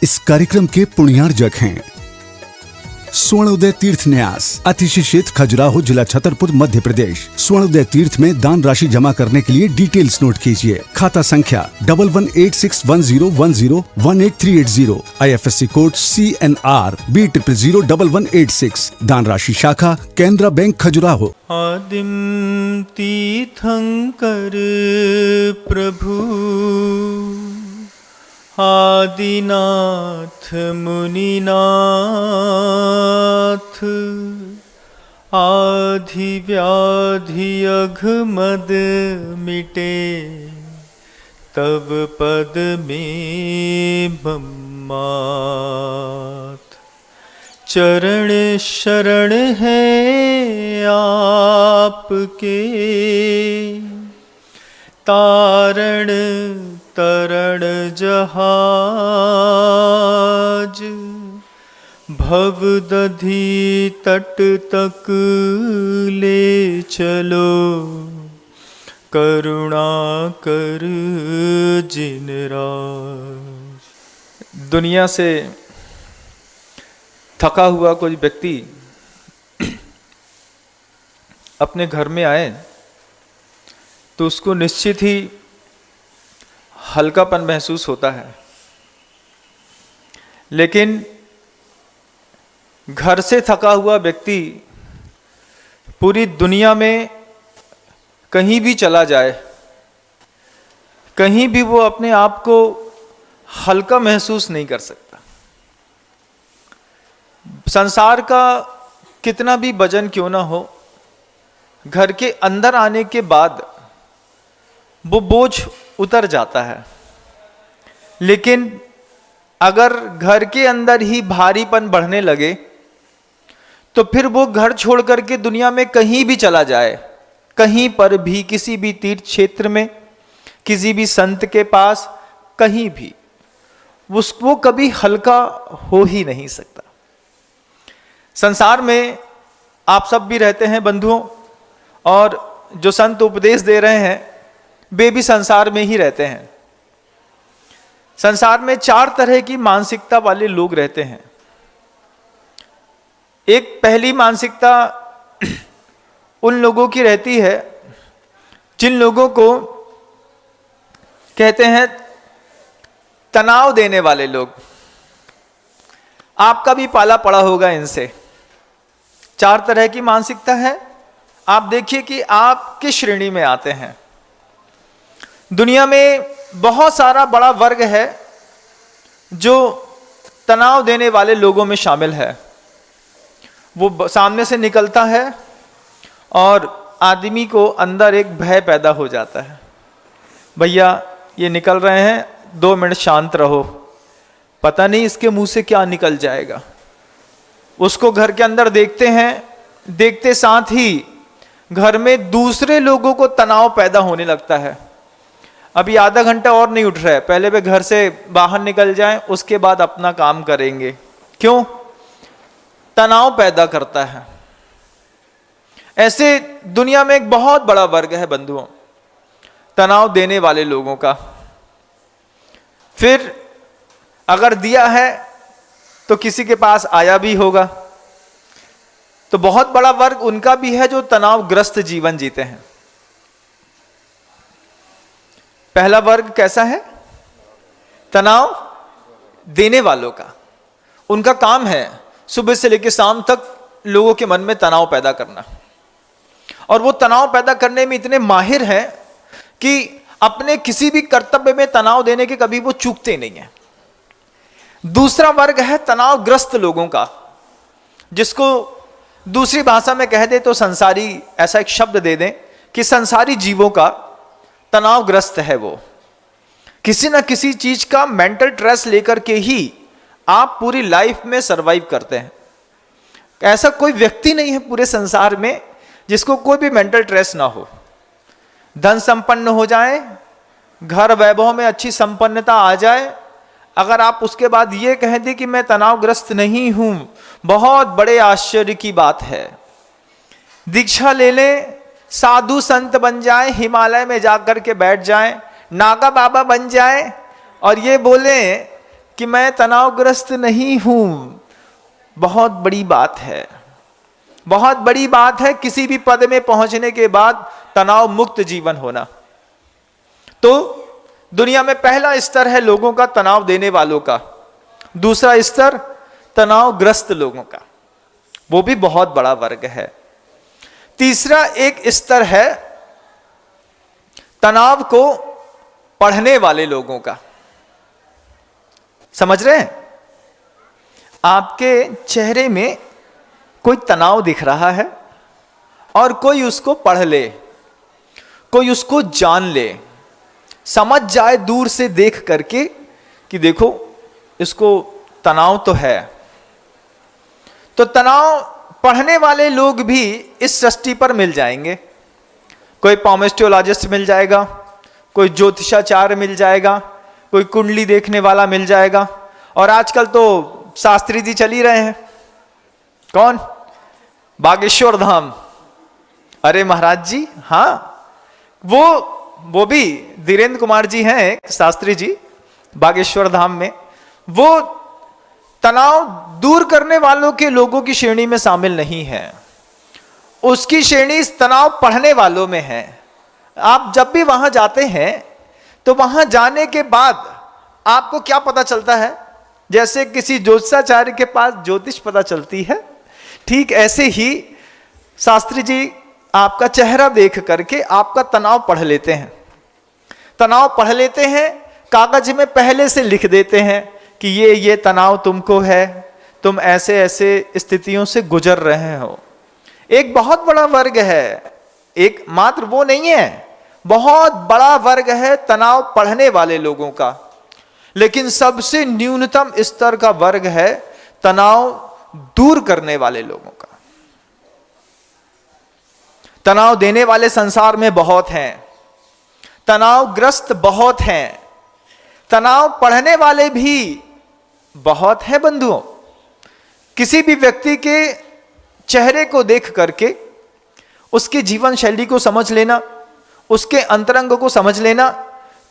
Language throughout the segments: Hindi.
इस कार्यक्रम के पुण्यार्जक हैं स्वर्णोदय तीर्थ न्यास, अतिशिक्षित, खजुराहो, जिला छतरपुर, मध्य प्रदेश। स्वर्णोदय तीर्थ में दान राशि जमा करने के लिए डिटेल्स नोट कीजिए। खाता संख्या 11861010188380, IFSC कोड CNR B0001186। दान राशि शाखा केनरा बैंक, खजुराहो। आदिम तीर्थंकर प्रभु आदिनाथ मुनिनाथ, आधि व्याधि अघमद मिटे, तब पद में मम्मात। चरण शरण है आपके, तारण तरण जहाज, भव दधि तट तक ले चलो, करुणा कर जिन राज। दुनिया से थका हुआ कोई व्यक्ति अपने घर में आए तो उसको निश्चित ही हल्कापन महसूस होता है, लेकिन घर से थका हुआ व्यक्ति पूरी दुनिया में कहीं भी चला जाए, कहीं भी वो अपने आप को हल्का महसूस नहीं कर सकता। संसार का कितना भी वजन क्यों ना हो, घर के अंदर आने के बाद वो बोझ उतर जाता है। लेकिन अगर घर के अंदर ही भारीपन बढ़ने लगे तो फिर वो घर छोड़ करके दुनिया में कहीं भी चला जाए, कहीं पर भी, किसी भी तीर्थ क्षेत्र में, किसी भी संत के पास, कहीं भी वो कभी हल्का हो ही नहीं सकता। संसार में आप सब भी रहते हैं बंधुओं, और जो संत उपदेश दे रहे हैं वे भी संसार में ही रहते हैं। संसार में 4 तरह की मानसिकता वाले लोग रहते हैं। एक पहली मानसिकता उन लोगों की रहती है जिन लोगों को कहते हैं तनाव देने वाले लोग। आपका भी पाला पड़ा होगा इनसे। 4 तरह की मानसिकता है। आप देखिए कि आप किस श्रेणी में आते हैं। दुनिया में बहुत सारा बड़ा वर्ग है जो तनाव देने वाले लोगों में शामिल है। वो सामने से निकलता है और आदमी को अंदर एक भय पैदा हो जाता है। भैया ये निकल रहे हैं, 2 मिनट शांत रहो, पता नहीं इसके मुंह से क्या निकल जाएगा। उसको घर के अंदर देखते हैं, देखते साथ ही घर में दूसरे लोगों को तनाव पैदा होने लगता है। अभी आधा घंटा और नहीं उठ रहा है, पहले वे घर से बाहर निकल जाएं, उसके बाद अपना काम करेंगे। क्यों? तनाव पैदा करता है। ऐसे दुनिया में एक बहुत बड़ा वर्ग है बंधुओं, तनाव देने वाले लोगों का। फिर अगर दिया है तो किसी के पास आया भी होगा। तो बहुत बड़ा वर्ग उनका भी है जो तनावग्रस्त जीवन जीते हैं। पहला वर्ग कैसा है? तनाव देने वालों का। उनका काम है सुबह से लेकर शाम तक लोगों के मन में तनाव पैदा करना, और वो तनाव पैदा करने में इतने माहिर हैं कि अपने किसी भी कर्तव्य में तनाव देने के कभी वो चूकते नहीं हैं। दूसरा वर्ग है तनावग्रस्त लोगों का, जिसको दूसरी भाषा में कह दे तो संसारी, ऐसा एक शब्द दे दें कि संसारी जीवों का तनावग्रस्त है। वो किसी ना किसी चीज का मेंटल स्ट्रेस लेकर के ही आप पूरी लाइफ में सरवाइव करते हैं। ऐसा कोई व्यक्ति नहीं है पूरे संसार में जिसको कोई भी मेंटल स्ट्रेस ना हो। धन संपन्न हो जाए, घर वैभव में अच्छी संपन्नता आ जाए, अगर आप उसके बाद ये कह दें कि मैं तनावग्रस्त नहीं हूं, बहुत बड़े आश्चर्य की बात है। दीक्षा ले लें, साधु संत बन जाएं, हिमालय में जाकर के बैठ जाएं, नागा बाबा बन जाएं और ये बोलें कि मैं तनावग्रस्त नहीं हूं, बहुत बड़ी बात है। बहुत बड़ी बात है किसी भी पद में पहुंचने के बाद तनाव मुक्त जीवन होना। तो दुनिया में पहला स्तर है लोगों का तनाव देने वालों का, दूसरा स्तर तनावग्रस्त लोगों का, वो भी बहुत बड़ा वर्ग है। तीसरा एक स्तर है तनाव को पढ़ने वाले लोगों का। समझ रहे हैं? आपके चेहरे में कोई तनाव दिख रहा है और कोई उसको पढ़ ले, कोई उसको जान ले, समझ जाए दूर से देख करके कि देखो इसको तनाव तो है। तो तनाव पढ़ने वाले लोग भी इस सृष्टि पर मिल जाएंगे। कोई पॉमेस्टियोलॉजिस्ट मिल जाएगा, कोई ज्योतिषाचार्य मिल जाएगा, कोई कुंडली देखने वाला मिल जाएगा, और आजकल तो शास्त्री जी चल ही रहे हैं। कौन? बागेश्वर धाम। अरे महाराज जी, हाँ, वो भी धीरेन्द्र कुमार जी हैं शास्त्री जी बागेश्वर धाम में। वो तनाव दूर करने वालों के लोगों की श्रेणी में शामिल नहीं है, उसकी श्रेणी तनाव पढ़ने वालों में है। आप जब भी वहां जाते हैं तो वहां जाने के बाद आपको क्या पता चलता है? जैसे किसी ज्योतिषाचार्य के पास ज्योतिष पता चलती है, ठीक ऐसे ही शास्त्री जी आपका चेहरा देख करके आपका तनाव पढ़ लेते हैं। तनाव पढ़ लेते हैं, कागज में पहले से लिख देते हैं कि ये तनाव तुमको है, तुम ऐसे ऐसे स्थितियों से गुजर रहे हो। एक बहुत बड़ा वर्ग है, एक मात्र वो नहीं है, बहुत बड़ा वर्ग है तनाव पढ़ने वाले लोगों का। लेकिन सबसे न्यूनतम स्तर का वर्ग है तनाव दूर करने वाले लोगों का। तनाव देने वाले संसार में बहुत हैं, तनावग्रस्त बहुत हैं, तनाव पढ़ने वाले भी बहुत हैं बंधुओं। किसी भी व्यक्ति के चेहरे को देख करके उसके जीवन शैली को समझ लेना, उसके अंतरंग को समझ लेना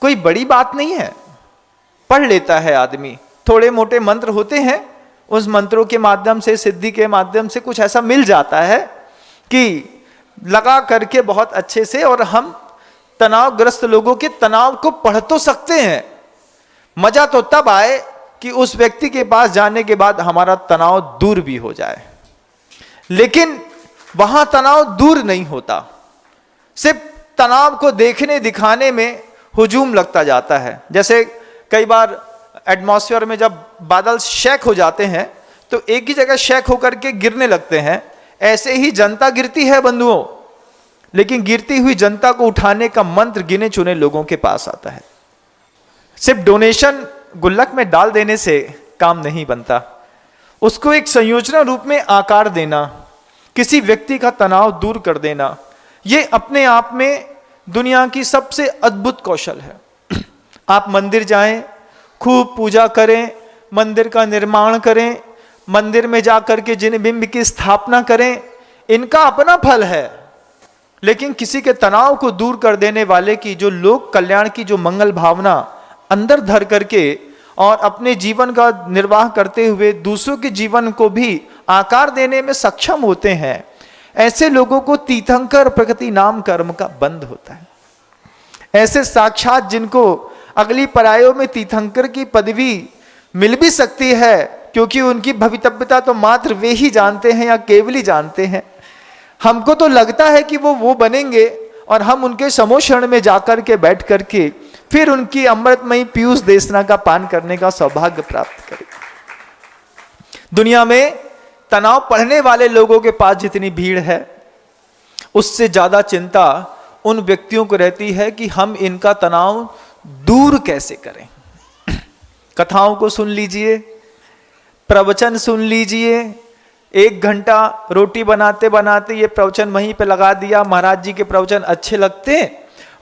कोई बड़ी बात नहीं है। पढ़ लेता है आदमी, थोड़े मोटे मंत्र होते हैं, उस मंत्रों के माध्यम से, सिद्धि के माध्यम से कुछ ऐसा मिल जाता है कि लगा करके बहुत अच्छे से, और हम तनावग्रस्त लोगों के तनाव को पढ़ तो सकते हैं। मजा तो तब आए कि उस व्यक्ति के पास जाने के बाद हमारा तनाव दूर भी हो जाए। लेकिन वहां तनाव दूर नहीं होता, सिर्फ तनाव को देखने दिखाने में हुजूम लगता जाता है। जैसे कई बार एटमॉस्फेयर में जब बादल शेक हो जाते हैं तो एक ही जगह शेक होकर के गिरने लगते हैं, ऐसे ही जनता गिरती है बंधुओं, लेकिन गिरती हुई जनता को उठाने का मंत्र गिने चुने लोगों के पास आता है। सिर्फ डोनेशन गुल्लक में डाल देने से काम नहीं बनता, उसको एक संयोजन रूप में आकार देना, किसी व्यक्ति का तनाव दूर कर देना, ये अपने आप में दुनिया की सबसे अद्भुत कौशल है। आप मंदिर जाएं, खूब पूजा करें, मंदिर का निर्माण करें, मंदिर में जाकर के जिन बिंब की स्थापना करें, इनका अपना फल है। लेकिन किसी के तनाव को दूर कर देने वाले की जो लोक कल्याण की जो मंगल भावना अंदर धर करके और अपने जीवन का निर्वाह करते हुए दूसरों के जीवन को भी आकार देने में सक्षम होते हैं, ऐसे लोगों को तीर्थंकर प्रकृति नाम कर्म का बंध होता है। ऐसे साक्षात जिनको अगली परायों में तीर्थंकर की पदवी मिल भी सकती है, क्योंकि उनकी भवितव्यता तो मात्र वे ही जानते हैं या केवल ही जानते हैं। हमको तो लगता है कि वो बनेंगे और हम उनके समोषण में जाकर के बैठ करके फिर उनकी अमृतमयी पीयूष देशना का पान करने का सौभाग्य प्राप्त करें। दुनिया में तनाव पढ़ने वाले लोगों के पास जितनी भीड़ है, उससे ज्यादा चिंता उन व्यक्तियों को रहती है कि हम इनका तनाव दूर कैसे करें। कथाओं को सुन लीजिए, प्रवचन सुन लीजिए, 1 घंटा रोटी बनाते बनाते ये प्रवचन वहीं पे लगा दिया। महाराज जी के प्रवचन अच्छे लगते हैं,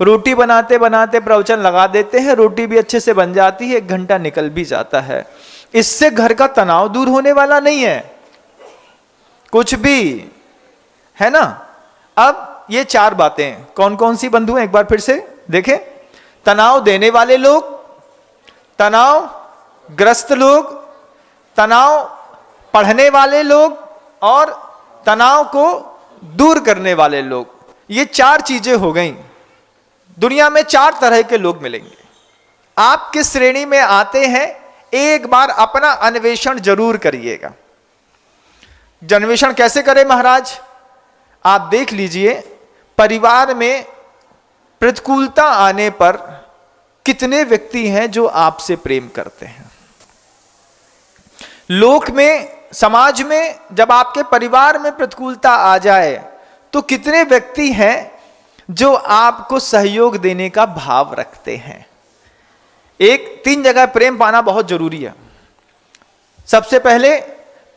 रोटी बनाते बनाते प्रवचन लगा देते हैं, रोटी भी अच्छे से बन जाती है, 1 घंटा निकल भी जाता है। इससे घर का तनाव दूर होने वाला नहीं है कुछ भी, है ना। अब ये 4 बातें कौन कौन सी बंधु हैं, एक बार फिर से देखें। तनाव देने वाले लोग, तनाव ग्रस्त लोग, तनाव पढ़ने वाले लोग और तनाव को दूर करने वाले लोग। ये 4 चीजें हो गई। दुनिया में 4 तरह के लोग मिलेंगे। आप किस श्रेणी में आते हैं, एक बार अपना अन्वेषण जरूर करिएगा। अन्वेषण कैसे करें महाराज? आप देख लीजिए, परिवार में प्रतिकूलता आने पर कितने व्यक्ति हैं जो आपसे प्रेम करते हैं। लोक में, समाज में जब आपके परिवार में प्रतिकूलता आ जाए तो कितने व्यक्ति हैं जो आपको सहयोग देने का भाव रखते हैं। 3 जगह प्रेम पाना बहुत जरूरी है। सबसे पहले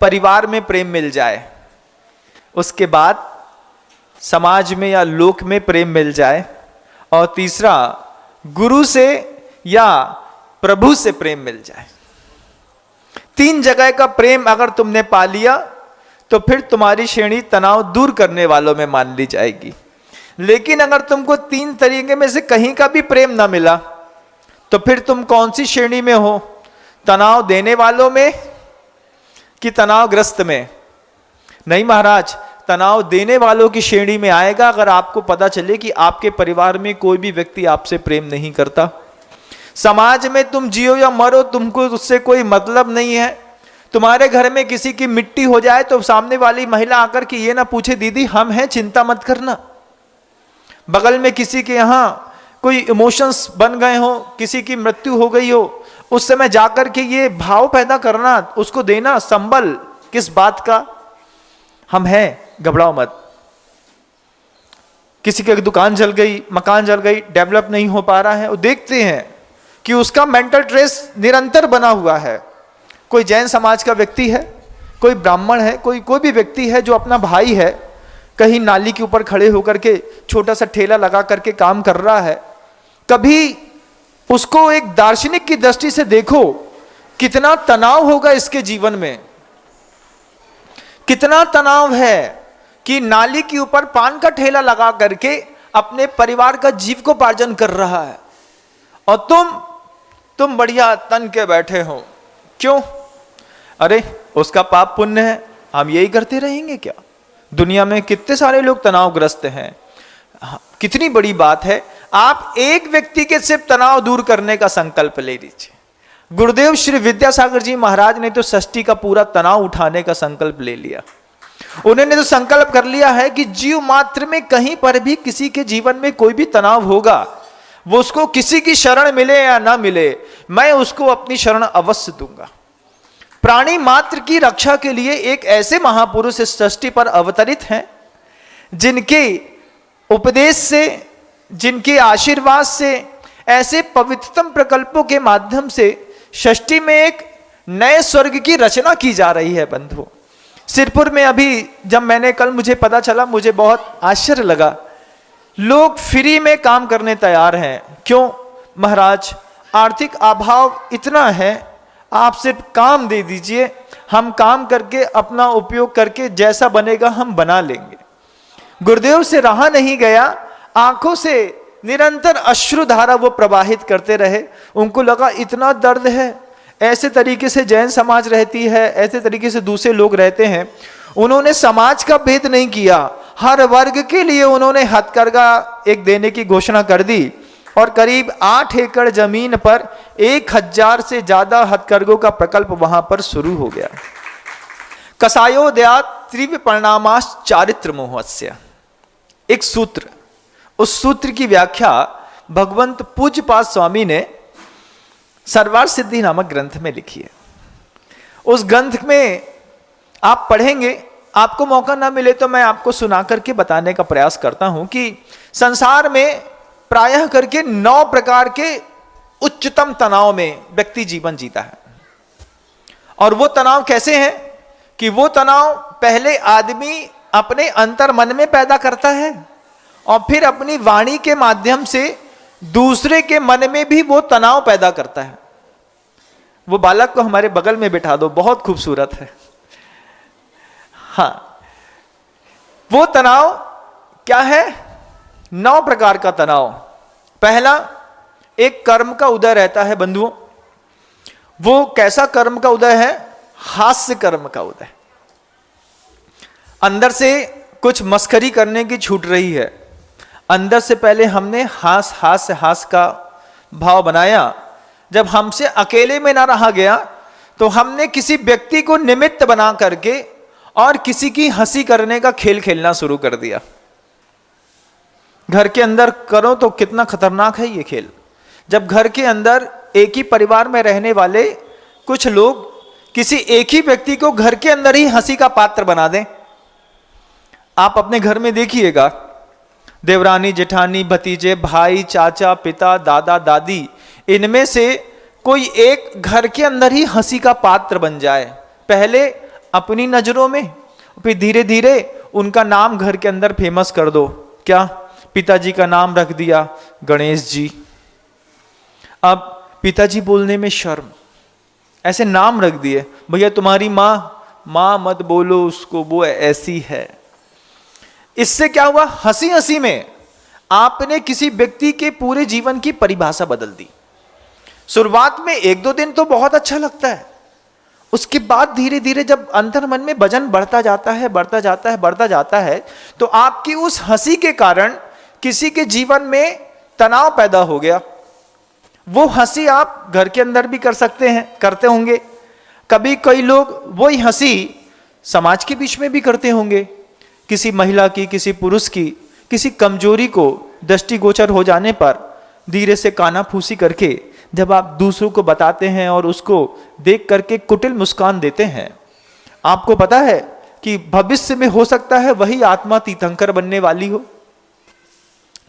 परिवार में प्रेम मिल जाए, उसके बाद समाज में या लोक में प्रेम मिल जाए, और तीसरा गुरु से या प्रभु से प्रेम मिल जाए। 3 जगह का प्रेम अगर तुमने पा लिया तो फिर तुम्हारी श्रेणी तनाव दूर करने वालों में मान ली जाएगी। लेकिन अगर तुमको 3 तरीके में से कहीं का भी प्रेम ना मिला तो फिर तुम कौन सी श्रेणी में हो? तनाव देने वालों में कि तनावग्रस्त में? नहीं महाराज, तनाव देने वालों की श्रेणी में आएगा अगर आपको पता चले कि आपके परिवार में कोई भी व्यक्ति आपसे प्रेम नहीं करता। समाज में तुम जियो या मरो, तुमको उससे कोई मतलब नहीं है। तुम्हारे घर में किसी की मिट्टी हो जाए तो सामने वाली महिला आकर के ये ना पूछे दीदी हम हैं, चिंता मत करना। बगल में किसी के यहां कोई इमोशंस बन गए हो, किसी की मृत्यु हो गई हो, उस समय जाकर के ये भाव पैदा करना, उसको देना संबल, किस बात का? हम हैं, घबराओ मत। किसी की दुकान जल गई, मकान जल गई, डेवलप नहीं हो पा रहा है, वो देखते हैं कि उसका मेंटल ट्रेस निरंतर बना हुआ है। कोई जैन समाज का व्यक्ति है, कोई ब्राह्मण है, कोई भी व्यक्ति है जो अपना भाई है, कहीं नाली के ऊपर खड़े होकर के छोटा सा ठेला लगा करके काम कर रहा है, कभी उसको एक दार्शनिक की दृष्टि से देखो, कितना तनाव होगा इसके जीवन में। कितना तनाव है कि नाली के ऊपर पान का ठेला लगा करके अपने परिवार का जीविकोपार्जन कर रहा है, और तुम बढ़िया तन के बैठे हो। क्यों? अरे उसका पाप पुण्य है, हम यही करते रहेंगे क्या? दुनिया में कितने सारे लोग तनावग्रस्त हैं। कितनी बड़ी बात है, आप एक व्यक्ति के सिर्फ तनाव दूर करने का संकल्प ले लीजिए। गुरुदेव श्री विद्यासागर जी महाराज ने तो षष्ठी का पूरा तनाव उठाने का संकल्प ले लिया। उन्होंने तो संकल्प कर लिया है कि जीव मात्र में कहीं पर भी किसी के जीवन में कोई भी तनाव होगा, वो उसको किसी की शरण मिले या ना मिले, मैं उसको अपनी शरण अवश्य दूंगा। प्राणी मात्र की रक्षा के लिए एक ऐसे महापुरुष इस सृष्टि पर अवतरित हैं, जिनके उपदेश से, जिनके आशीर्वाद से, ऐसे पवित्रतम प्रकल्पों के माध्यम से षष्ठी में एक नए स्वर्ग की रचना की जा रही है। बंधुओं, सिरपुर में अभी जब मैंने कल मुझे पता चला, मुझे बहुत आश्चर्य लगा। लोग फ्री में काम करने तैयार हैं। क्यों महाराज? आर्थिक अभाव इतना है, आप सिर्फ काम दे दीजिए, हम काम करके अपना उपयोग करके जैसा बनेगा हम बना लेंगे। गुरुदेव से रहा नहीं गया, आंखों से निरंतर अश्रुधारा वो प्रवाहित करते रहे। उनको लगा इतना दर्द है, ऐसे तरीके से जैन समाज रहती है, ऐसे तरीके से दूसरे लोग रहते हैं। उन्होंने समाज का भेद नहीं किया, हर वर्ग के लिए उन्होंने हथकरघा एक देने की घोषणा कर दी, और करीब 8 एकड़ जमीन पर 1000 से ज्यादा हथकरघों का प्रकल्प वहां पर शुरू हो गया। कसायोदया त्रिव परिणामाश्च चारित्र मोहस्य, एक सूत्र, उस सूत्र की व्याख्या भगवंत पूज्यपाद स्वामी ने सर्वार्थ सिद्धि नामक ग्रंथ में लिखी है। उस ग्रंथ में आप पढ़ेंगे, आपको मौका ना मिले तो मैं आपको सुना करके बताने का प्रयास करता हूं कि संसार में प्रायः करके 9 प्रकार के उच्चतम तनाव में व्यक्ति जीवन जीता है। और वो तनाव कैसे हैं कि वो तनाव पहले आदमी अपने अंतर मन में पैदा करता है, और फिर अपनी वाणी के माध्यम से दूसरे के मन में भी वो तनाव पैदा करता है। वो बालक को हमारे बगल में बिठा दो, बहुत खूबसूरत है। हाँ, वो तनाव क्या है? 9 प्रकार का तनाव। पहला, एक कर्म का उदय रहता है बंधुओं। वो कैसा कर्म का उदय है? हास्य कर्म का उदय। अंदर से कुछ मस्करी करने की छूट रही है। अंदर से पहले हमने हास का भाव बनाया। जब हमसे अकेले में ना रहा गया तो हमने किसी व्यक्ति को निमित्त बना करके और किसी की हंसी करने का खेल खेलना शुरू कर दिया। घर के अंदर करो तो कितना खतरनाक है ये खेल। जब घर के अंदर एक ही परिवार में रहने वाले कुछ लोग किसी एक ही व्यक्ति को घर के अंदर ही हंसी का पात्र बना दें। आप अपने घर में देखिएगा, देवरानी, जेठानी, भतीजे, भाई, चाचा, पिता, दादा, दादी, इनमें से कोई एक घर के अंदर ही हंसी का पात्र बन जाए। पहले अपनी नजरों में, फिर धीरे धीरे उनका नाम घर के अंदर फेमस कर दो। क्या? पिताजी का नाम रख दिया गणेश जी। अब पिताजी बोलने में शर्म, ऐसे नाम रख दिए। भैया तुम्हारी माँ मत बोलो उसको, वो ऐसी है। इससे क्या हुआ? हंसी हंसी में आपने किसी व्यक्ति के पूरे जीवन की परिभाषा बदल दी। शुरुआत में 1-2 दिन तो बहुत अच्छा लगता है, उसके बाद धीरे धीरे जब अंतर मन में वजन बढ़ता जाता है तो आपकी उस हंसी के कारण किसी के जीवन में तनाव पैदा हो गया। वो हंसी आप घर के अंदर भी करते होंगे। कभी कई लोग वही हंसी समाज के बीच में भी करते होंगे। किसी महिला की, किसी पुरुष की, किसी कमजोरी को दृष्टिगोचर हो जाने पर धीरे से कानाफूसी करके जब आप दूसरों को बताते हैं और उसको देख करके कुटिल मुस्कान देते हैं, आपको पता है कि भविष्य में हो सकता है वही आत्मा तीर्थंकर बनने वाली हो,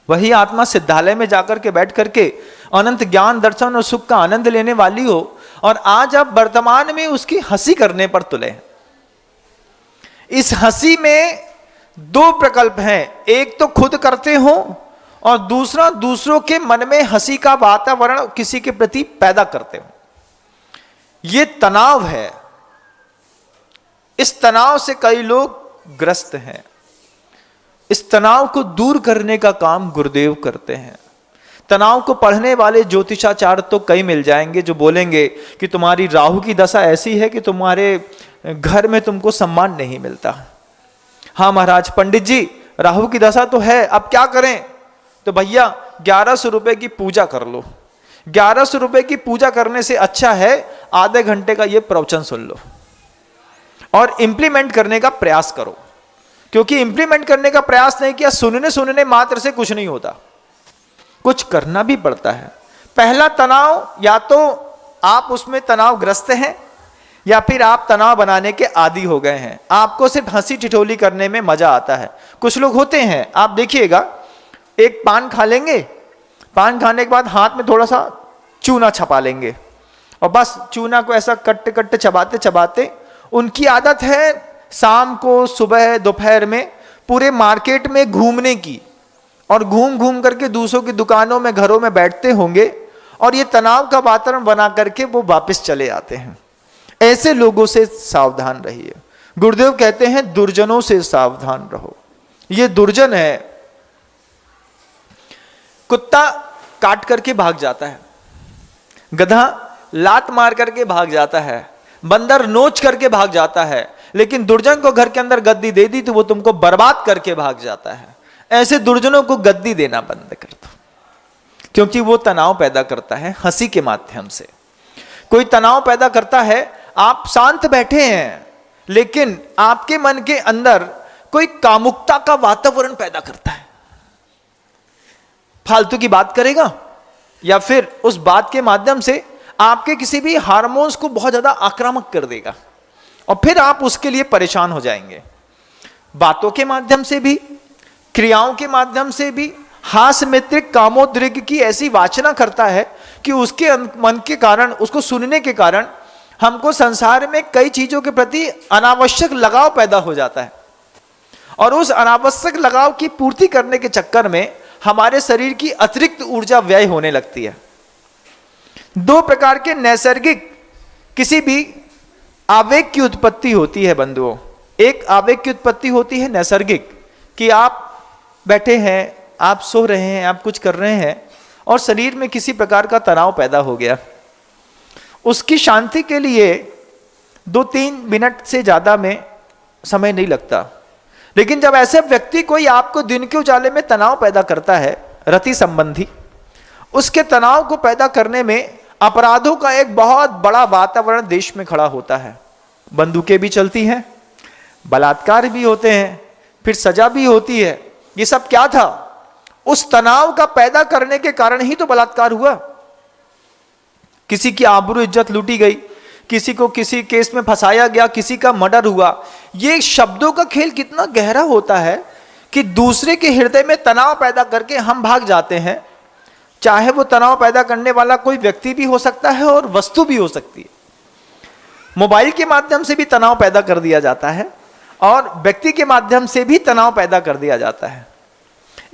वही आत्मा सिद्धालय में जाकर के बैठ करके अनंत ज्ञान, दर्शन और सुख का आनंद लेने वाली हो, और आज आप वर्तमान में उसकी हंसी करने पर तुले हैं। इस हंसी में 2 प्रकल्प हैं, एक तो खुद करते हो और दूसरा दूसरों के मन में हंसी का वातावरण किसी के प्रति पैदा करते हो। ये तनाव है। इस तनाव से कई लोग ग्रस्त हैं। इस तनाव को दूर करने का काम गुरुदेव करते हैं। तनाव को पढ़ने वाले ज्योतिषाचार्य तो कई मिल जाएंगे जो बोलेंगे कि तुम्हारी राहु की दशा ऐसी है कि तुम्हारे घर में तुमको सम्मान नहीं मिलता। हाँ महाराज, पंडित जी राहु की दशा तो है, अब क्या करें? तो भैया 1100 रुपए की पूजा कर लो। 1100 रुपए की पूजा करने से अच्छा है आधे घंटे का ये प्रवचन सुन लो और इंप्लीमेंट करने का प्रयास करो। क्योंकि इंप्लीमेंट करने का प्रयास नहीं किया, सुनने मात्र से कुछ नहीं होता, कुछ करना भी पड़ता है। पहला तनाव, या तो आप उसमें तनावग्रस्त हैं या फिर आप तनाव बनाने के आदी हो गए हैं। आपको सिर्फ हंसी ठिठोली करने में मजा आता है। कुछ लोग होते हैं, आप देखिएगा, एक पान खा लेंगे, पान खाने के बाद हाथ में थोड़ा सा चूना छपा लेंगे और बस चूना को ऐसा कट्टे कट्टे चबाते चबाते, उनकी आदत है शाम को, सुबह, दोपहर में पूरे मार्केट में घूमने की, और घूम घूम करके दूसरों की दुकानों में, घरों में बैठते होंगे और ये तनाव का वातावरण बना करके वो वापस चले आते हैं। ऐसे लोगों से सावधान रहिए। गुरुदेव कहते हैं दुर्जनों से सावधान रहो। ये दुर्जन है। कुत्ता काट करके भाग जाता है, गधा लात मार करके भाग जाता है, बंदर नोच करके भाग जाता है, लेकिन दुर्जन को घर के अंदर गद्दी दे दी तो वो तुमको बर्बाद करके भाग जाता है। ऐसे दुर्जनों को गद्दी देना बंद कर दो, क्योंकि वो तनाव पैदा करता है हंसी के माध्यम से। कोई तनाव पैदा करता है, आप शांत बैठे हैं लेकिन आपके मन के अंदर कोई कामुकता का वातावरण पैदा करता है, फालतू की बात करेगा या फिर उस बात के माध्यम से आपके किसी भी हार्मोन्स को बहुत ज्यादा आक्रामक कर देगा और फिर आप उसके लिए परेशान हो जाएंगे। बातों के माध्यम से भी, क्रियाओं के माध्यम से भी हास्य मित्रिक कामोद्रिग की ऐसी वाचना करता है कि उसके मन के कारण, उसको सुनने के कारण हमको संसार में कई चीजों के प्रति अनावश्यक लगाव पैदा हो जाता है, और उस अनावश्यक लगाव की पूर्ति करने के चक्कर में हमारे शरीर की अतिरिक्त ऊर्जा व्यय होने लगती है। 2 प्रकार के नैसर्गिक किसी भी आवेग की उत्पत्ति होती है बंधुओं। एक आवेग की उत्पत्ति होती है नैसर्गिक, कि आप बैठे हैं, आप सो रहे हैं, आप कुछ कर रहे हैं और शरीर में किसी प्रकार का तनाव पैदा हो गया। उसकी शांति के लिए 2-3 मिनट से ज्यादा में समय नहीं लगता। लेकिन जब ऐसे व्यक्ति कोई आपको दिन के उजाले में तनाव पैदा करता है, रति संबंधी, उसके तनाव को पैदा करने में अपराधों का एक बहुत बड़ा वातावरण देश में खड़ा होता है। बंदूकें भी चलती हैं, बलात्कार भी होते हैं, फिर सजा भी होती है। ये सब क्या था? उस तनाव का पैदा करने के कारण ही तो बलात्कार हुआ। किसी की आबरू इज्जत लूटी गई, किसी को किसी केस में फंसाया गया, किसी का मर्डर हुआ। ये शब्दों का खेल कितना गहरा होता है कि दूसरे के हृदय में तनाव पैदा करके हम भाग जाते हैं। चाहे वो तनाव पैदा करने वाला कोई व्यक्ति भी हो सकता है और वस्तु भी हो सकती है। मोबाइल के माध्यम से भी तनाव पैदा कर दिया जाता है और व्यक्ति के माध्यम से भी तनाव पैदा कर दिया जाता है।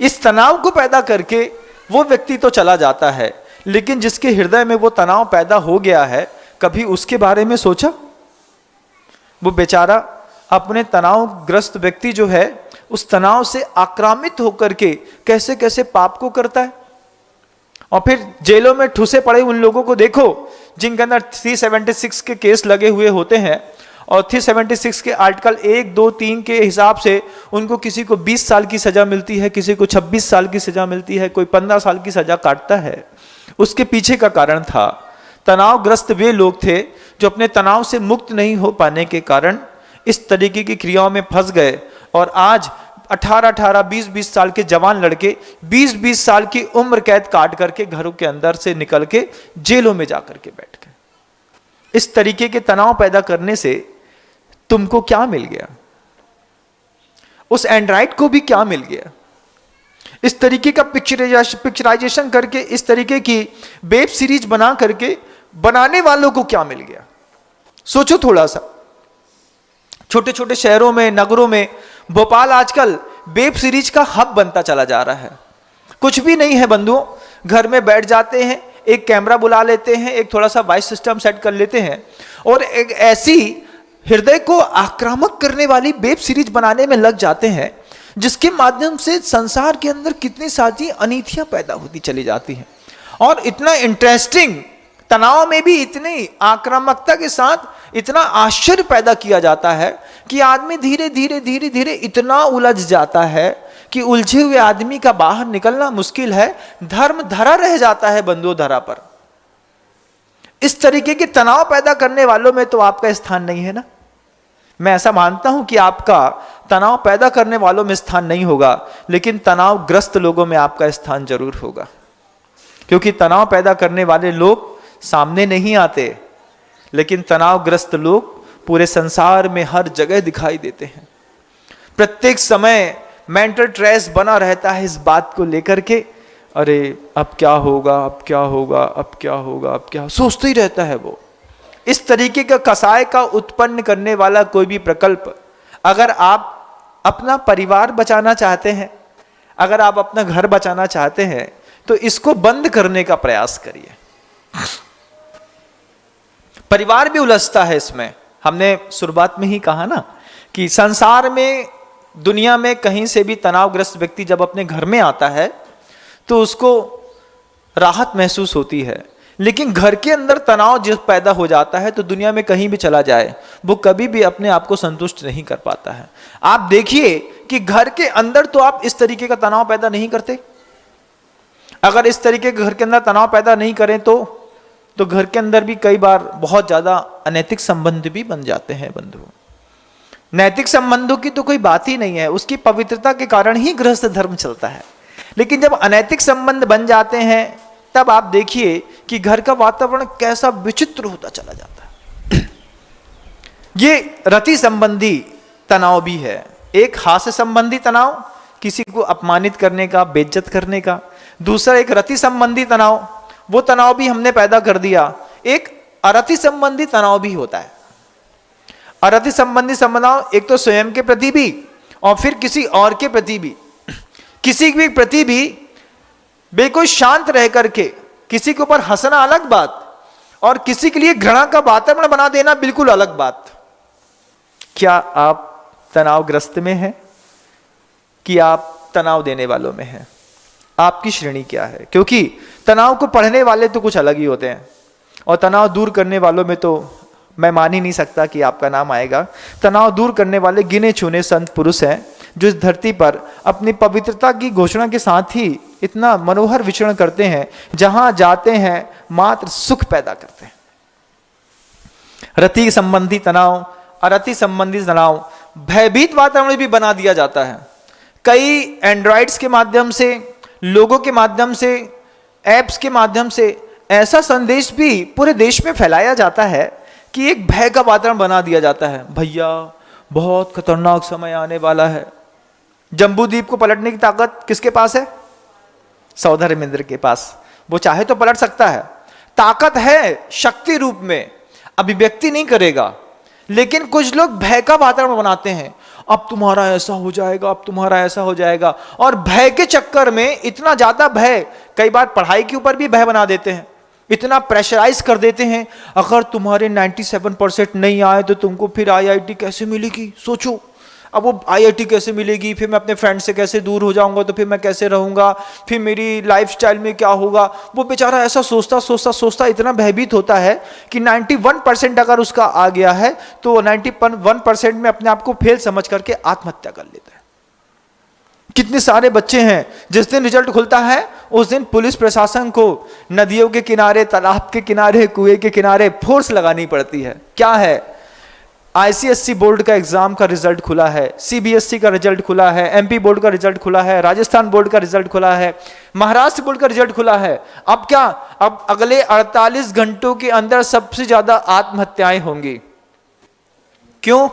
इस तनाव को पैदा करके वो व्यक्ति तो चला जाता है, लेकिन जिसके हृदय में वो तनाव पैदा हो गया है, कभी उसके बारे में सोचा? वो बेचारा अपने तनावग्रस्त व्यक्ति जो है, उस तनाव से आक्रामित होकर के कैसे कैसे पाप को करता है। और फिर जेलों में ठुसे पड़े उन लोगों को देखो जिनके अंदर 376 के केस लगे हुए होते हैं, और 376 के आर्टिकल 1, 2, 3 के हिसाब से उनको किसी को 20 साल की सजा मिलती है, किसी को 26 साल की सजा मिलती है, कोई 15 साल की सजा काटता है। उसके पीछे का कारण था तनावग्रस्त वे लोग थे जो अपने तनाव से मुक्त नहीं हो पाने के कारण इस तरीके की क्रियाओं में फंस गए, और आज 18-18, 20-20 साल के जवान लड़के 20-20 साल की उम्र कैद काट करके घरों के अंदर से निकल के जेलों में जाकर के बैठ गए। इस तरीके के तनाव पैदा करने से तुमको क्या मिल गया? उस एंड्रॉइड को भी क्या मिल गया? इस तरीके का पिक्चराइजेशन करके, इस तरीके की वेब सीरीज बना करके बनाने वालों को क्या मिल गया? सोचो थोड़ा सा। छोटे छोटे शहरों में, नगरों में, भोपाल आजकल वेब सीरीज का हब बनता चला जा रहा है। कुछ भी नहीं है बंधुओं, घर में बैठ जाते हैं, एक कैमरा बुला लेते हैं, एक थोड़ा सा वॉइस सिस्टम सेट कर लेते हैं और एक ऐसी हृदय को आक्रामक करने वाली वेब सीरीज बनाने में लग जाते हैं, जिसके माध्यम से संसार के अंदर कितनी सारी अनीतियां पैदा होती चली जाती हैं। और इतना इंटरेस्टिंग, तनाव में भी इतनी आक्रामकता के साथ इतना आश्चर्य पैदा किया जाता है कि आदमी धीरे धीरे धीरे धीरे इतना उलझ जाता है कि उलझे हुए आदमी का बाहर निकलना मुश्किल है। धर्म धरा रह जाता है बंधुओं, धरा पर। इस तरीके के तनाव पैदा करने वालों में तो आपका स्थान नहीं है ना। मैं ऐसा मानता हूं कि आपका तनाव पैदा करने वालों में स्थान नहीं होगा, लेकिन तनावग्रस्त लोगों में आपका स्थान जरूर होगा, क्योंकि तनाव पैदा करने वाले लोग सामने नहीं आते, लेकिन तनावग्रस्त लोग पूरे संसार में हर जगह दिखाई देते हैं। प्रत्येक समय मेंटल स्ट्रेस बना रहता है इस बात को लेकर के, अरे अब क्या होगा, अब क्या होगा, अब क्या होगा, अब क्या, सोचते ही रहता है वो। इस तरीके का कसाय का उत्पन्न करने वाला कोई भी प्रकल्प, अगर आप अपना परिवार बचाना चाहते हैं, अगर आप अपना घर बचाना चाहते हैं, तो इसको बंद करने का प्रयास करिए। परिवार भी उलझता है इसमें। हमने शुरुआत में ही कहा ना कि संसार में, दुनिया में कहीं से भी तनावग्रस्त व्यक्ति जब अपने घर में आता है तो उसको राहत महसूस होती है, लेकिन घर के अंदर तनाव जो पैदा हो जाता है तो दुनिया में कहीं भी चला जाए वो कभी भी अपने आप को संतुष्ट नहीं कर पाता है। आप देखिए कि घर के अंदर तो आप इस तरीके का तनाव पैदा नहीं करते। अगर इस तरीके के घर के अंदर तनाव पैदा नहीं करें तो घर के अंदर भी कई बार बहुत ज्यादा अनैतिक संबंध भी बन जाते हैं बंधुओं। नैतिक संबंधों की तो कोई बात ही नहीं है, उसकी पवित्रता के कारण ही गृहस्थ धर्म चलता है। लेकिन जब अनैतिक संबंध बन जाते हैं तब आप देखिए कि घर का वातावरण कैसा विचित्र होता चला जाता है। ये रति संबंधी तनाव भी है। एक हास्य संबंधी तनाव, किसी को अपमानित करने का, बेइज्जत करने का। दूसरा एक रति संबंधी तनाव, वो तनाव भी हमने पैदा कर दिया। एक अरति संबंधी तनाव भी होता है। अरति संबंधी तनाव एक तो स्वयं के प्रति भी और फिर किसी और के प्रति भी। किसी के प्रति भी बिल्कुल शांत रह करके किसी के ऊपर हंसना अलग बात, और किसी के लिए घृणा का वातावरण बना देना बिल्कुल अलग बात। क्या आप तनावग्रस्त में हैं कि आप तनाव देने वालों में हैं? आपकी श्रेणी क्या है? क्योंकि तनाव को पढ़ने वाले तो कुछ अलग ही होते हैं। और तनाव दूर करने वालों में तो मैं मान ही नहीं सकता कि आपका नाम आएगा। तनाव दूर करने वाले गिने चुने संत पुरुष हैं जो इस धरती पर अपनी पवित्रता की घोषणा के साथ ही इतना मनोहर विचरण करते हैं, जहां जाते हैं मात्र सुख पैदा करते हैं। रति संबंधी तनाव, अरति संबंधी तनाव भयभीत वातावरण भी बना दिया जाता है। कई एंड्रॉइड्स के माध्यम से, लोगों के माध्यम से, एप्स के माध्यम से ऐसा संदेश भी पूरे देश में फैलाया जाता है कि एक भय का वातावरण बना दिया जाता है। भैया बहुत खतरनाक समय आने वाला है। जम्बूद्वीप को पलटने की ताकत किसके पास है? सौधर्मेंद्र के पास। वो चाहे तो पलट सकता है, ताकत है शक्ति रूप में, अभिव्यक्ति नहीं करेगा। लेकिन कुछ लोग भय का वातावरण बनाते हैं, अब तुम्हारा ऐसा हो जाएगा, अब तुम्हारा ऐसा हो जाएगा, और भय के चक्कर में इतना ज्यादा भय, कई बार पढ़ाई के ऊपर भी भय बना देते हैं, इतना प्रेशराइज कर देते हैं। अगर तुम्हारे 97% नहीं आए तो तुमको फिर आईआईटी कैसे मिलेगी, सोचो। अब वो आईआईटी कैसे मिलेगी, फिर मैं अपने फ्रेंड से कैसे दूर हो जाऊंगा, तो फिर मैं कैसे रहूंगा, फिर मेरी लाइफस्टाइल में क्या होगा। वो बेचारा ऐसा सोचता सोचता सोचता इतना भयभीत होता है कि 91% अगर उसका आ गया है तो 91% में अपने आप को फेल समझ करके आत्महत्या कर लेता है। कितने सारे बच्चे हैं, जिस दिन रिजल्ट खुलता है उस दिन पुलिस प्रशासन को नदियों के किनारे, तालाब के किनारे, कुएं के किनारे फोर्स लगानी पड़ती है। क्या है? आईसीएसई बोर्ड का एग्जाम का रिजल्ट खुला है, सीबीएसई का रिजल्ट खुला है, एमपी बोर्ड का रिजल्ट खुला है, राजस्थान बोर्ड का रिजल्ट खुला है, महाराष्ट्र बोर्ड का रिजल्ट खुला है। अब क्या? अब अगले 48 घंटों के अंदर सबसे ज्यादा आत्महत्याएं होंगी। क्यों?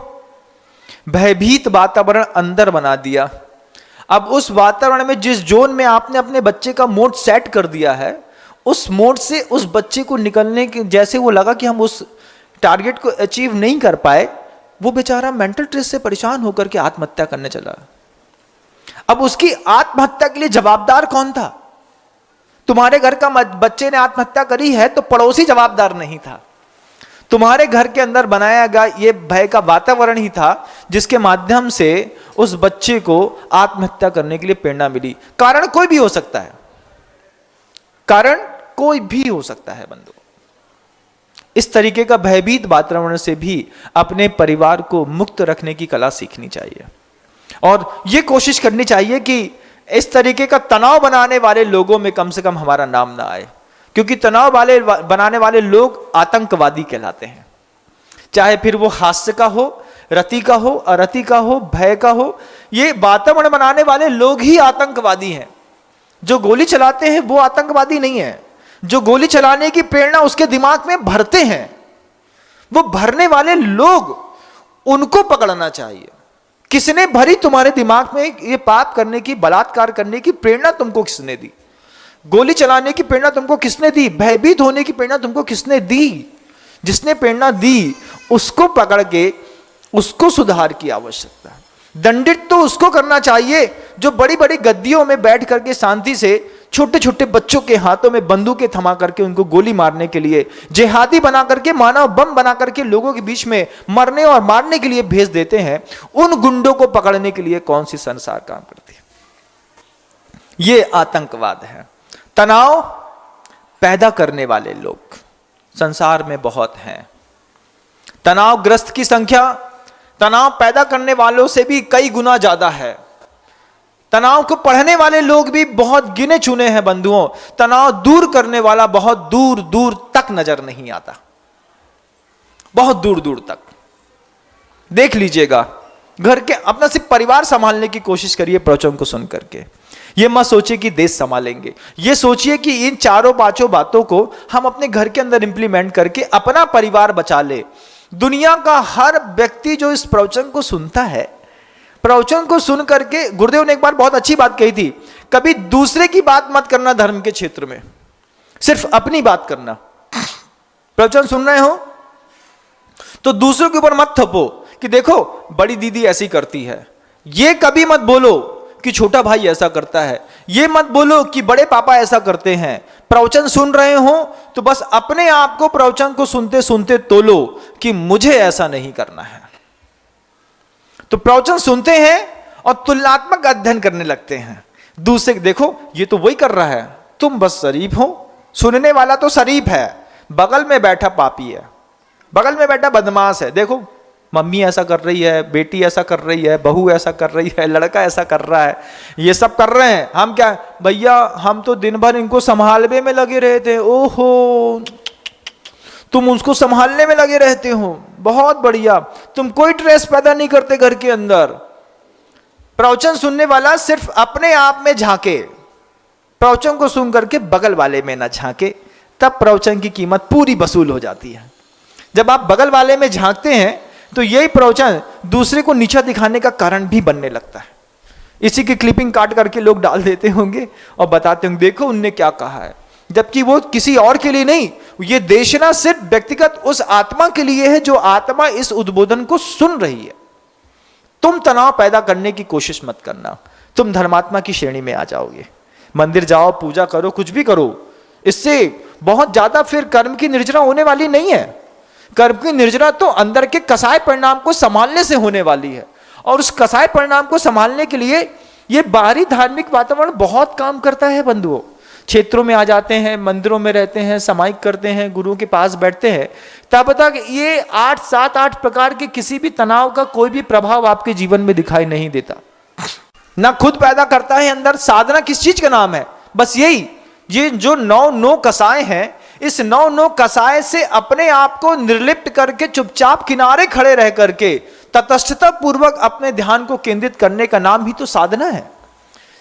भयभीत वातावरण अंदर बना दिया। अब उस वातावरण में, जिस जोन में आपने अपने बच्चे का मोड सेट कर दिया है, उस मोड से उस बच्चे को निकलने के, जैसे वो लगा कि हम उस टारगेट को अचीव नहीं कर पाए, वो बेचारा मेंटल स्ट्रेस से परेशान होकर के आत्महत्या करने चला। अब उसकी आत्महत्या के लिए जवाबदार कौन था? तुम्हारे घर का बच्चे ने आत्महत्या करी है तो पड़ोसी जवाबदार नहीं था। तुम्हारे घर के अंदर बनाया गया ये भय का वातावरण ही था जिसके माध्यम से उस बच्चे को आत्महत्या करने के लिए प्रेरणा मिली। कारण कोई भी हो सकता है, कारण कोई भी हो सकता है बंधु। इस तरीके का भयभीत वातावरण से भी अपने परिवार को मुक्त रखने की कला सीखनी चाहिए और यह कोशिश करनी चाहिए कि इस तरीके का तनाव बनाने वाले लोगों में कम से कम हमारा नाम ना आए, क्योंकि तनाव वाले बनाने वाले लोग आतंकवादी कहलाते हैं। चाहे फिर वो हास्य का हो, रति का हो, अरति का हो, भय का हो, ये वातावरण बनाने वाले लोग ही आतंकवादी हैं। जो गोली चलाते हैं वो आतंकवादी नहीं है, जो गोली चलाने की प्रेरणा उसके दिमाग में भरते हैं, वो भरने वाले लोग, उनको पकड़ना चाहिए। किसने भरी तुम्हारे दिमाग में ये पाप करने की, बलात्कार करने की प्रेरणा तुमको किसने दी? गोली चलाने की प्रेरणा तुमको किसने दी? भयभीत होने की प्रेरणा तुमको किसने दी? जिसने प्रेरणा दी उसको पकड़ के उसको सुधार की आवश्यकता है। दंडित तो उसको करना चाहिए जो बड़ी बड़ी गद्दियों में बैठ करके शांति से छोटे छोटे बच्चों के हाथों में बंदूकें थमा करके उनको गोली मारने के लिए, जिहादी बना करके, मानव बम बना करके लोगों के बीच में मरने और मारने के लिए भेज देते हैं। उन गुंडों को पकड़ने के लिए कौन सी संसार काम करती है? ये आतंकवाद है। तनाव पैदा करने वाले लोग संसार में बहुत हैं। तनावग्रस्त की संख्या तनाव पैदा करने वालों से भी कई गुना ज्यादा है। तनाव को पढ़ने वाले लोग भी बहुत गिने चुने हैं बंधुओं। तनाव दूर करने वाला बहुत दूर दूर तक नजर नहीं आता, बहुत दूर दूर तक। देख लीजिएगा, घर के अपना सिर्फ परिवार संभालने की कोशिश करिए प्रवचन को सुन करके। ये मत सोचिए कि देश संभालेंगे, ये सोचिए कि इन चारों पांचों बातों को हम अपने घर के अंदर इंप्लीमेंट करके अपना परिवार बचा ले। दुनिया का हर व्यक्ति जो इस प्रवचन को सुनता है, प्रवचन को सुन करके, गुरुदेव ने एक बार बहुत अच्छी बात कही थी, कभी दूसरे की बात मत करना धर्म के क्षेत्र में, सिर्फ अपनी बात करना। प्रवचन सुन रहे हो तो दूसरों के ऊपर मत थपो कि देखो बड़ी दीदी ऐसी करती है, ये कभी मत बोलो कि छोटा भाई ऐसा करता है, ये मत बोलो कि बड़े पापा ऐसा करते हैं। प्रवचन सुन रहे हो तो बस अपने आप को प्रवचन को सुनते सुनते तोलो कि मुझे ऐसा नहीं करना है। तो प्रवचन सुनते हैं और तुलनात्मक अध्ययन करने लगते हैं। दूसरे देखो ये तो वही कर रहा है, तुम बस शरीफ हो, सुनने वाला तो शरीफ है, बगल में बैठा पापी है, बगल में बैठा बदमाश है। देखो मम्मी ऐसा कर रही है, बेटी ऐसा कर रही है, बहू ऐसा कर रही है, लड़का ऐसा कर रहा है, ये सब कर रहे हैं, हम क्या भैया, हम तो दिन भर इनको संभालने में लगे रहे थे। ओहो, तुम उसको संभालने में लगे रहते हो, बहुत बढ़िया। तुम कोई स्ट्रेस पैदा नहीं करते घर के अंदर। प्रवचन सुनने वाला सिर्फ अपने आप में झांके, प्रवचन को सुन करके बगल वाले में ना झांके, तब प्रवचन की कीमत पूरी वसूल हो जाती है। जब आप बगल वाले में झांकते हैं तो यही प्रवचन दूसरे को नीचा दिखाने का कारण भी बनने लगता है। इसी की क्लिपिंग काट करके लोग डाल देते होंगे और बताते होंगे देखो उनने क्या कहा है, जबकि वो किसी और के लिए नहीं, ये देशना सिर्फ व्यक्तिगत उस आत्मा के लिए है जो आत्मा इस उद्बोधन को सुन रही है। तुम तनाव पैदा करने की कोशिश मत करना, तुम धर्मात्मा की श्रेणी में आ जाओगे। मंदिर जाओ, पूजा करो, कुछ भी करो, इससे बहुत ज्यादा फिर कर्म की निर्जरा होने वाली नहीं है। कर्म की निर्जरा तो अंदर के कसाय परिणाम को संभालने से होने वाली है, और उस कसाय परिणाम को संभालने के लिए ये बाहरी धार्मिक वातावरण बहुत काम करता है बंधुओं। क्षेत्रों में आ जाते हैं, मंदिरों में रहते हैं, सामायिक करते हैं, गुरुओं के पास बैठते हैं, तब तक ये 8 प्रकार के किसी भी तनाव का कोई भी प्रभाव आपके जीवन में दिखाई नहीं देता। ना खुद पैदा करता है अंदर। साधना किस चीज का नाम है? बस यही, ये जो 9 कसाय हैं, इस 9 कसाय से अपने आप को निर्लिप्त करके चुपचाप किनारे खड़े रह करके तटस्थता पूर्वक अपने ध्यान को केंद्रित करने का नाम ही तो साधना है।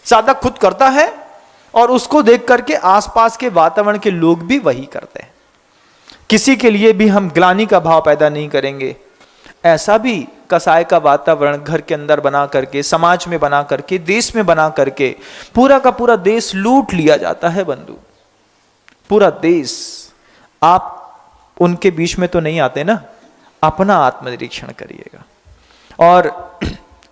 साधक खुद करता है और उसको देख करके आसपास के वातावरण के लोग भी वही करते हैं। किसी के लिए भी हम ग्लानि का भाव पैदा नहीं करेंगे। ऐसा भी कसाय का वातावरण घर के अंदर बना करके, समाज में बना करके, देश में बना करके पूरा का पूरा देश लूट लिया जाता है बंधु, पूरा देश। आप उनके बीच में तो नहीं आते ना, अपना आत्मनिरीक्षण करिएगा। और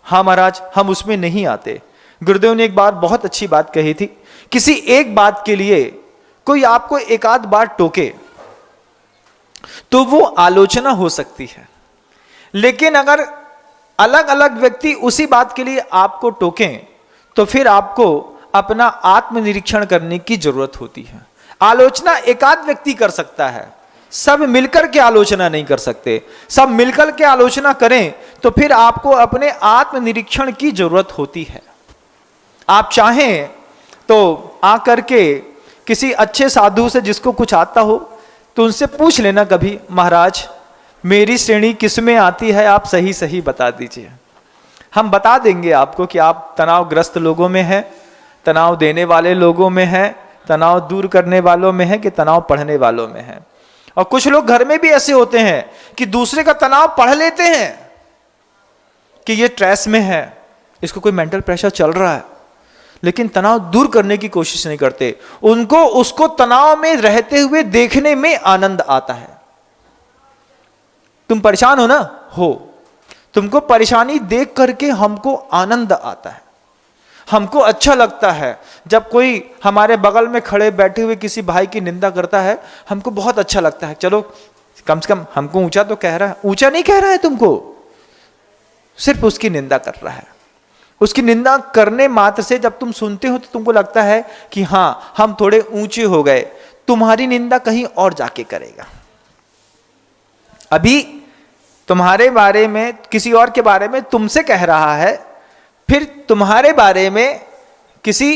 हाँ महाराज, हम उसमें नहीं आते। गुरुदेव ने एक बार बहुत अच्छी बात कही थी, किसी एक बात के लिए कोई आपको एक आध बार टोके तो वो आलोचना हो सकती है, लेकिन अगर अलग अलग व्यक्ति उसी बात के लिए आपको टोकें तो फिर आपको अपना आत्मनिरीक्षण करने की जरूरत होती है। आलोचना एक आध व्यक्ति कर सकता है, सब मिलकर के आलोचना नहीं कर सकते। सब मिलकर के आलोचना करें तो फिर आपको अपने आत्मनिरीक्षण की जरूरत होती है। आप चाहें तो आकर के किसी अच्छे साधु से जिसको कुछ आता हो तो उनसे पूछ लेना कभी, महाराज मेरी श्रेणी किस में आती है, आप सही सही बता दीजिए। हम बता देंगे आपको कि आप तनावग्रस्त लोगों में हैं, तनाव देने वाले लोगों में हैं, तनाव दूर करने वालों में है कि तनाव पढ़ने वालों में है। और कुछ लोग घर में भी ऐसे होते हैं कि दूसरे का तनाव पढ़ लेते हैं कि ये स्ट्रेस में है, इसको कोई मेंटल प्रेशर चल रहा है, लेकिन तनाव दूर करने की कोशिश नहीं करते। उनको उसको तनाव में रहते हुए देखने में आनंद आता है। तुम परेशान हो ना, हो, तुमको परेशानी देख करके हमको आनंद आता है, हमको अच्छा लगता है। जब कोई हमारे बगल में खड़े बैठे हुए किसी भाई की निंदा करता है, हमको बहुत अच्छा लगता है। चलो कम से कम हमको ऊंचा तो कह रहा है, ऊंचा नहीं कह रहा है तुमको, सिर्फ उसकी निंदा कर रहा है। उसकी निंदा करने मात्र से जब तुम सुनते हो तो तुमको लगता है कि हां हम थोड़े ऊंचे हो गए। तुम्हारी निंदा कहीं और जाके करेगा। अभी तुम्हारे बारे में, किसी और के बारे में तुमसे कह रहा है, फिर तुम्हारे बारे में किसी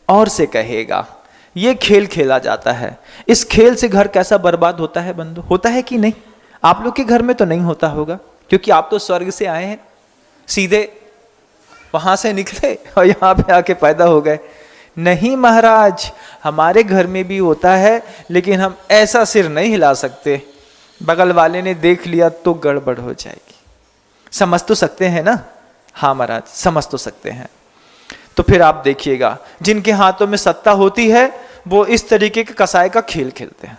और से कहेगा। यह खेल खेला जाता है। इस खेल से घर कैसा बर्बाद होता है बंधु, होता है कि नहीं? आप लोग के घर में तो नहीं होता होगा, क्योंकि आप तो स्वर्ग से आए हैं, सीधे वहां से निकले और यहां पे आके पैदा हो गए। नहीं महाराज, हमारे घर में भी होता है, लेकिन हम ऐसा सिर नहीं हिला सकते, बगल वाले ने देख लिया तो गड़बड़ हो जाएगी। समझ तो सकते हैं ना? हाँ महाराज, समझ तो सकते हैं। तो फिर आप देखिएगा, जिनके हाथों में सत्ता होती है वो इस तरीके के कसाय का खेल खेलते हैं।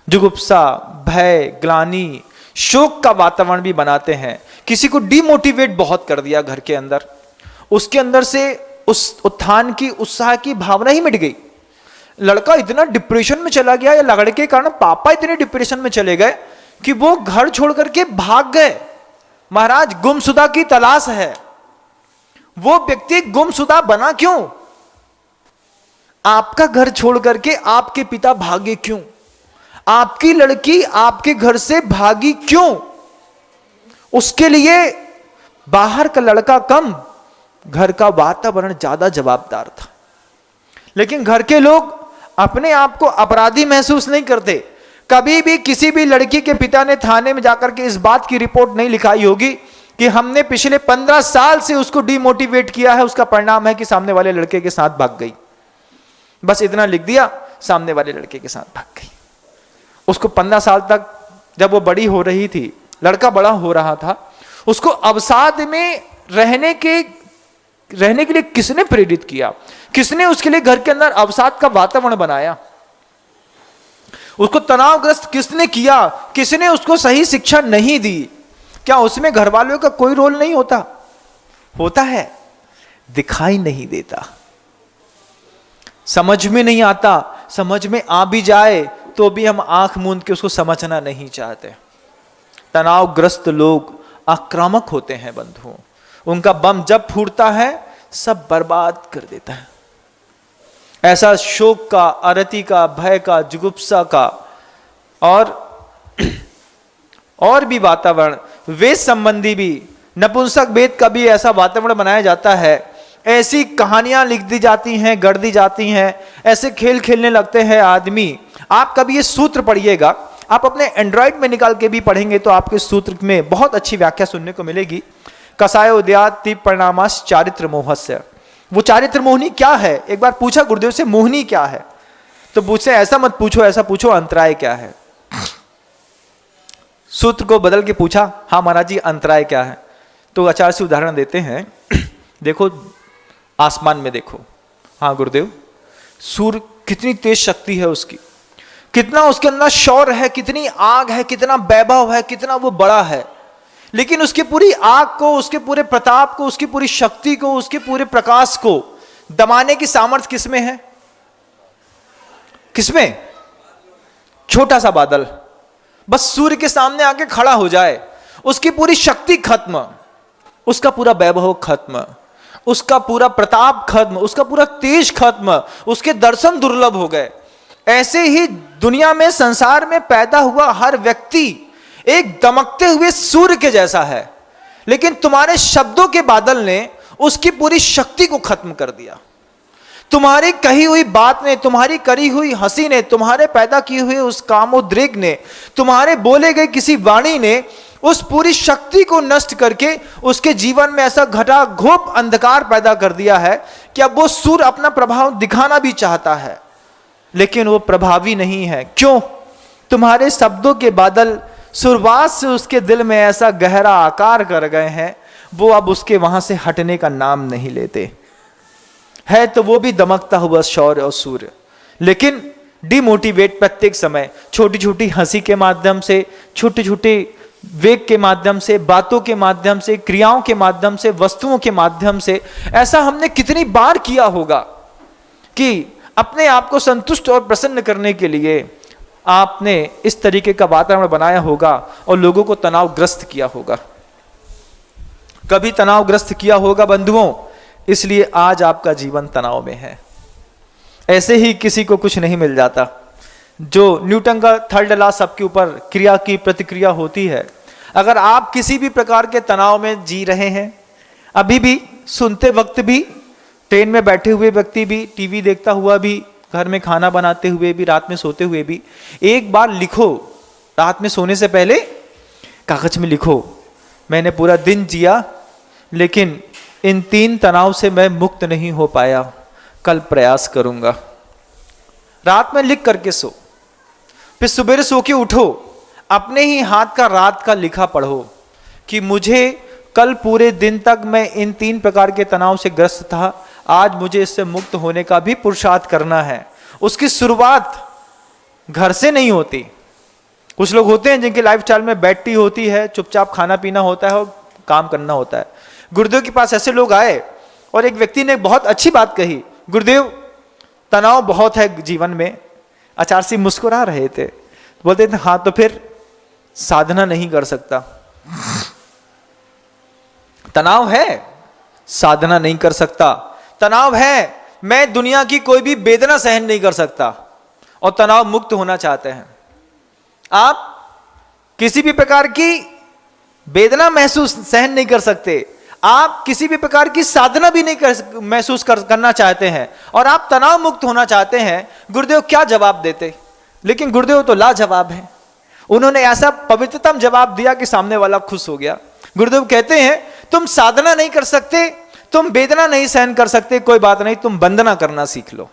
जुगुप्सा, भय, ग्लानि, शोक का वातावरण भी बनाते हैं। किसी को डिमोटिवेट बहुत कर दिया घर के अंदर, उसके अंदर से उस उत्थान की, उत्साह की भावना ही मिट गई। लड़का इतना डिप्रेशन में चला गया, या लड़के के कारण पापा इतने डिप्रेशन में चले गए कि वो घर छोड़ करके भाग गए। महाराज, गुमशुदा की तलाश है। वो व्यक्ति गुमशुदा बना क्यों? आपका घर छोड़ करके आपके पिता भागे क्यों? आपकी लड़की आपके घर से भागी क्यों? उसके लिए बाहर का लड़का कम, घर का वातावरण ज्यादा जवाबदार था। लेकिन घर के लोग अपने आप को अपराधी महसूस नहीं करते। कभी भी किसी भी लड़की के पिता ने थाने में जाकर के इस बात की रिपोर्ट नहीं लिखाई होगी कि हमने पिछले 15 साल से उसको डिमोटिवेट किया है, उसका परिणाम है कि सामने वाले लड़के के साथ भाग गई। बस इतना लिख दिया, सामने वाले लड़के के साथ भाग गई। उसको 15 साल तक, जब वो बड़ी हो रही थी, लड़का बड़ा हो रहा था, उसको अवसाद में रहने के लिए किसने प्रेरित किया? किसने उसके लिए घर के अंदर अवसाद का वातावरण बनाया? उसको तनावग्रस्त किसने किया? किसने उसको सही शिक्षा नहीं दी? क्या उसमें घर वालों का कोई रोल नहीं होता? होता है, दिखाई नहीं देता, समझ में नहीं आता। समझ में आ भी जाए तो भी हम आंख मूंद के उसको समझना नहीं चाहते। तनावग्रस्त लोग आक्रामक होते हैं बंधुओं। उनका बम जब फूटता है सब बर्बाद कर देता है। ऐसा शोक का, अरति का, भय का, जुगुप्सा का और भी वातावरण, वेद संबंधी भी, नपुंसक वेद का भी ऐसा वातावरण बनाया जाता है। ऐसी कहानियां लिख दी जाती हैं, गढ़ दी जाती हैं, ऐसे खेल खेलने लगते हैं आदमी। आप कभी ये सूत्र पढ़िएगा, आप अपने एंड्रॉइड में निकाल के भी पढ़ेंगे तो आपके सूत्र में बहुत अच्छी व्याख्या सुनने को मिलेगी। कसायोद्याति परिणामास चारित्र मोहस्य। वो चारित्र मोहनी क्या है? एक बार पूछा गुरुदेव से, मोहनी क्या है? तो पूछे ऐसा मत पूछो, ऐसा पूछो अंतराय क्या है। सूत्र को बदल के पूछा, हाँ महाराज जी अंतराय क्या है? तो आचार्य से उदाहरण देते हैं, देखो आसमान में देखो। हाँ गुरुदेव, सूर्य कितनी तेज शक्ति है उसकी, कितना उसके अंदर शौर्य है, कितनी आग है, कितना वैभव है, कितना वो बड़ा है। लेकिन उसकी पूरी आग को, उसके पूरे प्रताप को, उसकी पूरी शक्ति को, उसके पूरे प्रकाश को दबाने की सामर्थ्य किसमें है? किसमें? छोटा सा बादल बस सूर्य के सामने आके खड़ा हो जाए, उसकी पूरी शक्ति खत्म, उसका पूरा वैभव खत्म, उसका पूरा प्रताप खत्म, उसका पूरा तेज खत्म, उसके दर्शन दुर्लभ हो गए। ऐसे ही दुनिया में, संसार में पैदा हुआ हर व्यक्ति एक दमकते हुए सूर्य के जैसा है। लेकिन तुम्हारे शब्दों के बादल ने उसकी पूरी शक्ति को खत्म कर दिया। तुम्हारी कही हुई बात ने, तुम्हारी करी हुई हंसी ने, तुम्हारे पैदा किए हुए उस कामोद्रेक ने, तुम्हारे बोले गए किसी वाणी ने उस पूरी शक्ति को नष्ट करके उसके जीवन में ऐसा घटा घोप अंधकार पैदा कर दिया है कि अब वो सूर्य अपना प्रभाव दिखाना भी चाहता है, लेकिन वो प्रभावी नहीं है। क्यों? तुम्हारे शब्दों के बादल शुरुआत से उसके दिल में ऐसा गहरा आकार कर गए हैं, वो अब उसके वहां से हटने का नाम नहीं लेते। है तो वो भी दमकता हुआ शौर्य और सूर्य, लेकिन डिमोटिवेट प्रत्येक समय, छोटी छोटी हंसी के माध्यम से, छोटे छोटे वेग के माध्यम से, बातों के माध्यम से, क्रियाओं के माध्यम से, वस्तुओं के माध्यम से। ऐसा हमने कितनी बार किया होगा कि अपने आप को संतुष्ट और प्रसन्न करने के लिए आपने इस तरीके का वातावरण बनाया होगा और लोगों को तनावग्रस्त किया होगा। कभी तनावग्रस्त किया होगा बंधुओं, इसलिए आज आपका जीवन तनाव में है। ऐसे ही किसी को कुछ नहीं मिल जाता। जो न्यूटन का थर्ड लॉ सबके ऊपर क्रिया की प्रतिक्रिया होती है। अगर आप किसी भी प्रकार के तनाव में जी रहे हैं, अभी भी सुनते वक्त भी, ट्रेन में बैठे हुए व्यक्ति भी, टीवी देखता हुआ भी, घर में खाना बनाते हुए भी, रात में सोते हुए भी, एक बार लिखो, रात में सोने से पहले कागज में लिखो, मैंने पूरा दिन जिया लेकिन इन 3 तनाव से मैं मुक्त नहीं हो पाया, कल प्रयास करूंगा। रात में लिख करके सो, फिर सुबह सो के उठो, अपने ही हाथ का रात का लिखा पढ़ो कि मुझे कल पूरे दिन तक मैं इन 3 प्रकार के तनाव से ग्रस्त था, आज मुझे इससे मुक्त होने का भी पुरुषार्थ करना है। उसकी शुरुआत घर से नहीं होती। कुछ लोग होते हैं जिनकी लाइफस्टाइल में बैठी होती है, चुपचाप खाना पीना होता है और काम करना होता है। गुरुदेव के पास ऐसे लोग आए और एक व्यक्ति ने बहुत अच्छी बात कही, गुरुदेव तनाव बहुत है जीवन में। आचार्य जी मुस्कुरा रहे थे, बोलते थे हाँ तो फिर साधना नहीं कर सकता। तनाव है, साधना नहीं कर सकता। तनाव है, मैं दुनिया की कोई भी वेदना सहन नहीं कर सकता और तनाव मुक्त होना चाहते हैं। आप किसी भी प्रकार की वेदना सहन नहीं कर सकते, आप किसी भी प्रकार की साधना भी नहीं महसूस करना चाहते हैं, और आप तनाव मुक्त होना चाहते हैं, गुरुदेव क्या जवाब देते? लेकिन गुरुदेव तो लाजवाब है, उन्होंने ऐसा पवित्रतम जवाब दिया कि सामने वाला खुश हो गया। गुरुदेव कहते हैं तुम साधना नहीं कर सकते, तुम वेदना नहीं सहन कर सकते, कोई बात नहीं, तुम वंदना करना सीख लो।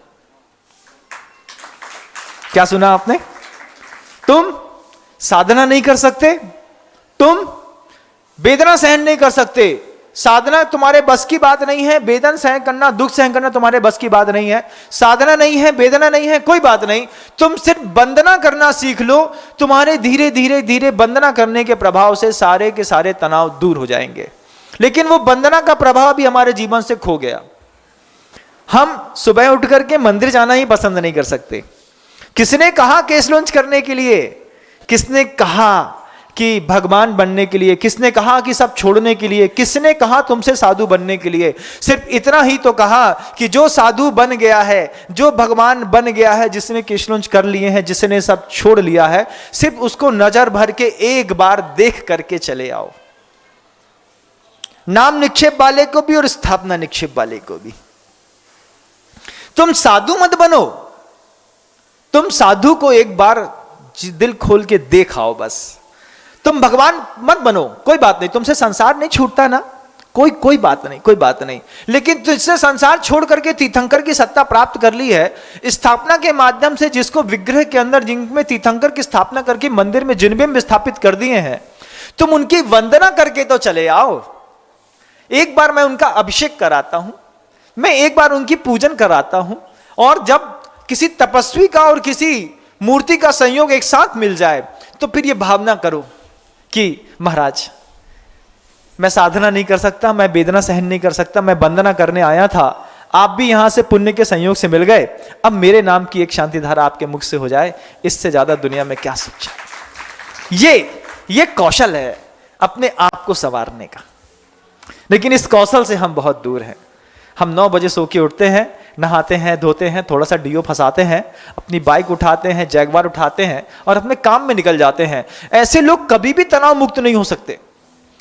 क्या सुना आपने? तुम साधना नहीं कर सकते, तुम वेदना सहन नहीं कर सकते, साधना तुम्हारे बस की बात नहीं है, वेदना सहन करना, दुख सहन करना तुम्हारे बस की बात नहीं है, साधना नहीं है, वेदना नहीं है, कोई बात नहीं, तुम सिर्फ वंदना करना सीख लो। तुम्हारे धीरे धीरे धीरे वंदना करने के प्रभाव से सारे के सारे तनाव दूर हो जाएंगे। लेकिन वो वंदना का प्रभाव भी हमारे जीवन से खो गया। हम सुबह उठ करके मंदिर जाना ही पसंद नहीं कर सकते। किसने कहा केस लॉन्च करने के लिए? किसने कहा कि भगवान बनने के लिए? किसने कहा कि सब छोड़ने के लिए? किसने कहा तुमसे साधु बनने के लिए? सिर्फ इतना ही तो कहा कि जो साधु बन गया है, जो भगवान बन गया है, जिसने केस लॉन्च कर लिए हैं, जिसने सब छोड़ लिया है, सिर्फ उसको नजर भर के एक बार देख करके चले आओ। नाम निक्षेप वाले को भी और स्थापना निक्षेप वाले को भी। तुम साधु मत बनो, तुम साधु को एक बार दिल खोल के देखाओ बस। तुम भगवान मत बनो, कोई बात नहीं, तुमसे संसार नहीं छूटता ना, कोई बात नहीं, कोई बात नहीं। लेकिन तुझसे संसार छोड़ करके तीर्थंकर की सत्ता प्राप्त कर ली है, स्थापना के माध्यम से जिसको विग्रह के अंदर जिनमें तीर्थंकर की स्थापना करके मंदिर में जिनबिंब स्थापित कर दिए हैं, तुम उनकी वंदना करके तो चले आओ। एक बार मैं उनका अभिषेक कराता हूं, मैं एक बार उनकी पूजन कराता हूं, और जब किसी तपस्वी का और किसी मूर्ति का संयोग एक साथ मिल जाए तो फिर ये भावना करो कि महाराज मैं साधना नहीं कर सकता, मैं वेदना सहन नहीं कर सकता, मैं वंदना करने आया था, आप भी यहां से पुण्य के संयोग से मिल गए, अब मेरे नाम की एक शांति धारा आपके मुख से हो जाए, इससे ज्यादा दुनिया में क्या सुख है। ये कौशल है अपने आप को संवारने का। लेकिन इस कौशल से हम बहुत दूर हैं। हम 9 बजे सो के उठते हैं, नहाते हैं, धोते हैं, थोड़ा सा डीओ फंसाते हैं, अपनी बाइक उठाते हैं, जैगवार उठाते हैं और अपने काम में निकल जाते हैं। ऐसे लोग कभी भी तनाव मुक्त नहीं हो सकते।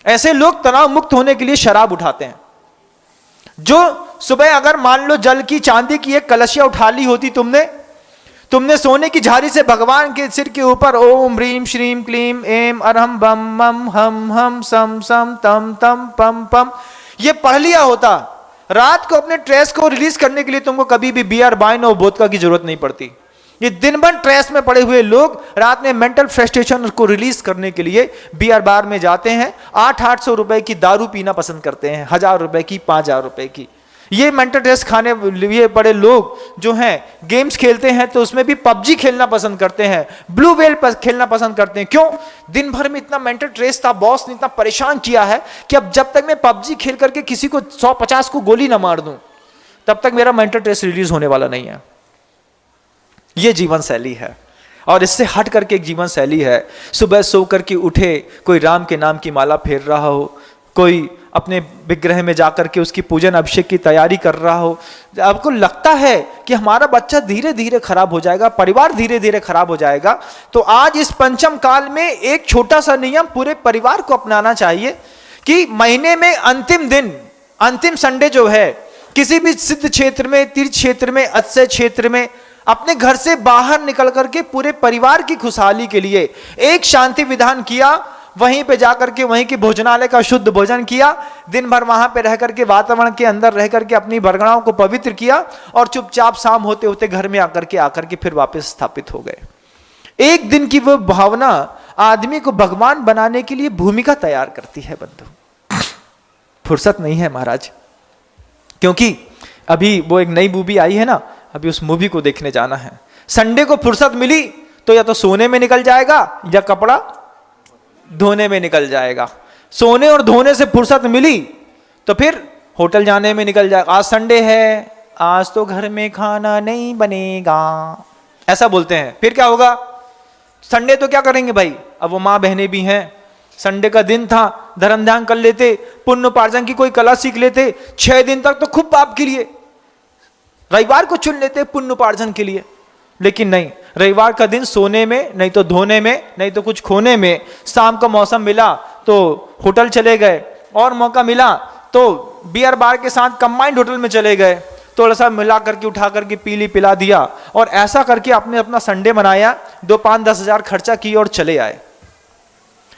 ऐसे लोग तनाव मुक्त होने के लिए शराब उठाते हैं। जो सुबह अगर मान लो जल की चांदी की एक कलशिया उठा ली होती तुमने सोने की झाड़ी से भगवान के सिर के ऊपर ओम ह्रीम श्रीम क्लीम एम अरहम बम मम हम सम सम तम तम पम पम ये पढ़ लिया होता, रात को अपने स्ट्रेस को रिलीज करने के लिए तुमको कभी भी बियर वाइन और वोदका की जरूरत नहीं पड़ती। ये दिन भर स्ट्रेस में पड़े हुए लोग रात में मेंटल फ्रस्ट्रेशन को रिलीज करने के लिए बियर बार में जाते हैं, 800 रुपए की दारू पीना पसंद करते हैं, 1000 रुपए की, 5000 रुपए की। ये मेंटल स्ट्रेस खाने लिए बड़े लोग जो हैं गेम्स खेलते हैं तो उसमें भी पबजी खेलना पसंद करते हैं, ब्लू वेल खेलना पसंद करते हैं। क्यों? दिन भर में इतना मेंटल स्ट्रेस था, बॉस ने इतना परेशान किया है कि अब जब तक मैं पबजी खेल करके किसी को 150 को गोली ना मार दूं तब तक मेरा मेंटल स्ट्रेस रिलीज होने वाला नहीं है। ये जीवन शैली है और इससे हट करके एक जीवन शैली है। सुबह सो करके उठे, कोई राम के नाम की माला फेर रहा हो, कोई अपने विग्रह में जाकर के उसकी पूजन अभिषेक की तैयारी कर रहा हो। आपको लगता है कि हमारा बच्चा धीरे धीरे खराब हो जाएगा, परिवार धीरे धीरे खराब हो जाएगा, तो आज इस पंचम काल में एक छोटा सा नियम पूरे परिवार को अपनाना चाहिए कि महीने में अंतिम दिन, अंतिम संडे जो है, किसी भी सिद्ध क्षेत्र में, तीर्थ क्षेत्र में, अक्षय क्षेत्र में अपने घर से बाहर निकल करके पूरे परिवार की खुशहाली के लिए एक शांति विधान किया, वहीं पे जाकर के वहीं के भोजनालय का शुद्ध भोजन किया, दिन भर वहां पे रह करके वातावरण के अंदर रह करके अपनी बरगणाओं को पवित्र किया और चुपचाप शाम होते होते घर में आकर के फिर वापस स्थापित हो गए। एक दिन की वो भावना आदमी को भगवान बनाने के लिए भूमिका तैयार करती है बंधु। फुर्सत नहीं है महाराज, क्योंकि अभी वो एक नई मूवी आई है ना, अभी उस मूवी को देखने जाना है। संडे को फुर्सत मिली तो या तो सोने में निकल जाएगा या कपड़ा धोने में निकल जाएगा। सोने और धोने से फुर्सत मिली तो फिर होटल जाने में निकल जाएगा। आज संडे है, आज तो घर में खाना नहीं बनेगा, ऐसा बोलते हैं। फिर क्या होगा? संडे तो क्या करेंगे भाई? अब वो माँ बहनें भी हैं, संडे का दिन था, धर्म ध्यान कर लेते, पुण्य उपार्जन की कोई कला सीख लेते, 6 दिन तक तो खूब पाप के लिए, रविवार को चुन लेते पुण्य उपार्जन के लिए। लेकिन नहीं, रविवार का दिन सोने में, नहीं तो धोने में, नहीं तो कुछ खोने में, शाम का मौसम मिला तो होटल चले गए, और मौका मिला तो बियर बार के साथ कंबाइंड होटल में चले गए, थोड़ा सा मिला करके उठा करके पीली पिला दिया, और ऐसा करके आपने अपना संडे मनाया, 2-5-10 हजार खर्चा किए और चले आए।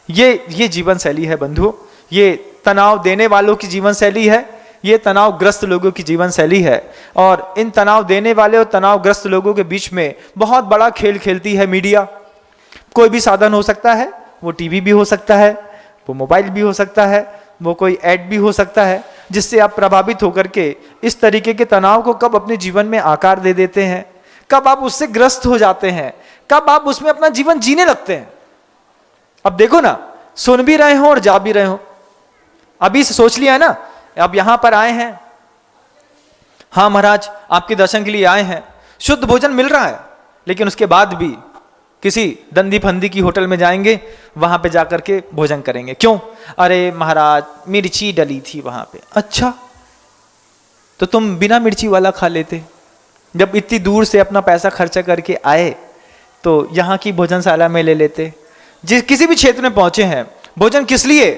ये जीवन शैली है बंधु, ये तनाव देने वालों की जीवन शैली है, ये तनावग्रस्त लोगों की जीवन शैली है। और इन तनाव देने वाले और तनावग्रस्त लोगों के बीच में बहुत बड़ा खेल खेलती है मीडिया। कोई भी साधन हो सकता है, वो टीवी भी हो सकता है, वो मोबाइल भी हो सकता है, वो कोई ऐड भी हो सकता है, जिससे आप प्रभावित होकर के इस तरीके के तनाव को कब अपने जीवन में आकार दे देते हैं, कब आप उससे ग्रस्त हो जाते हैं, कब आप उसमें अपना जीवन जीने लगते हैं। अब देखो ना, सुन भी रहे हो और जा भी रहे हो। अभी से सोच लिया है ना, अब यहां पर आए हैं, हाँ महाराज आपके दर्शन के लिए आए हैं, शुद्ध भोजन मिल रहा है, लेकिन उसके बाद भी किसी दंदी फंदी की होटल में जाएंगे, वहां पे जाकर के भोजन करेंगे। क्यों? अरे महाराज मिर्ची डली थी वहां पे। अच्छा, तो तुम बिना मिर्ची वाला खा लेते। जब इतनी दूर से अपना पैसा खर्चा करके आए तो यहाँ की भोजनशाला में ले लेते। जिस किसी भी क्षेत्र में पहुंचे हैं, भोजन किस लिए?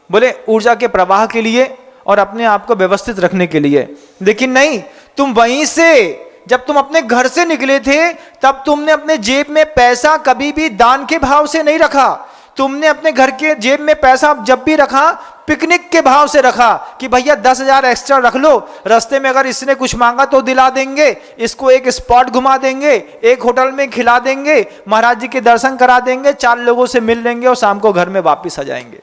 बोले ऊर्जा के प्रवाह के लिए और अपने आप को व्यवस्थित रखने के लिए। लेकिन नहीं, तुम वहीं से, जब तुम अपने घर से निकले थे, तब तुमने अपने जेब में पैसा कभी भी दान के भाव से नहीं रखा। तुमने अपने घर के जेब में पैसा जब भी रखा, पिकनिक के भाव से रखा कि भैया 10,000 एक्स्ट्रा रख लो, रास्ते में अगर इसने कुछ मांगा तो दिला देंगे, इसको एक स्पॉट घुमा देंगे, एक होटल में खिला देंगे, महाराज जी के दर्शन करा देंगे, 4 लोगों से मिल लेंगे और शाम को घर में वापिस आ जाएंगे।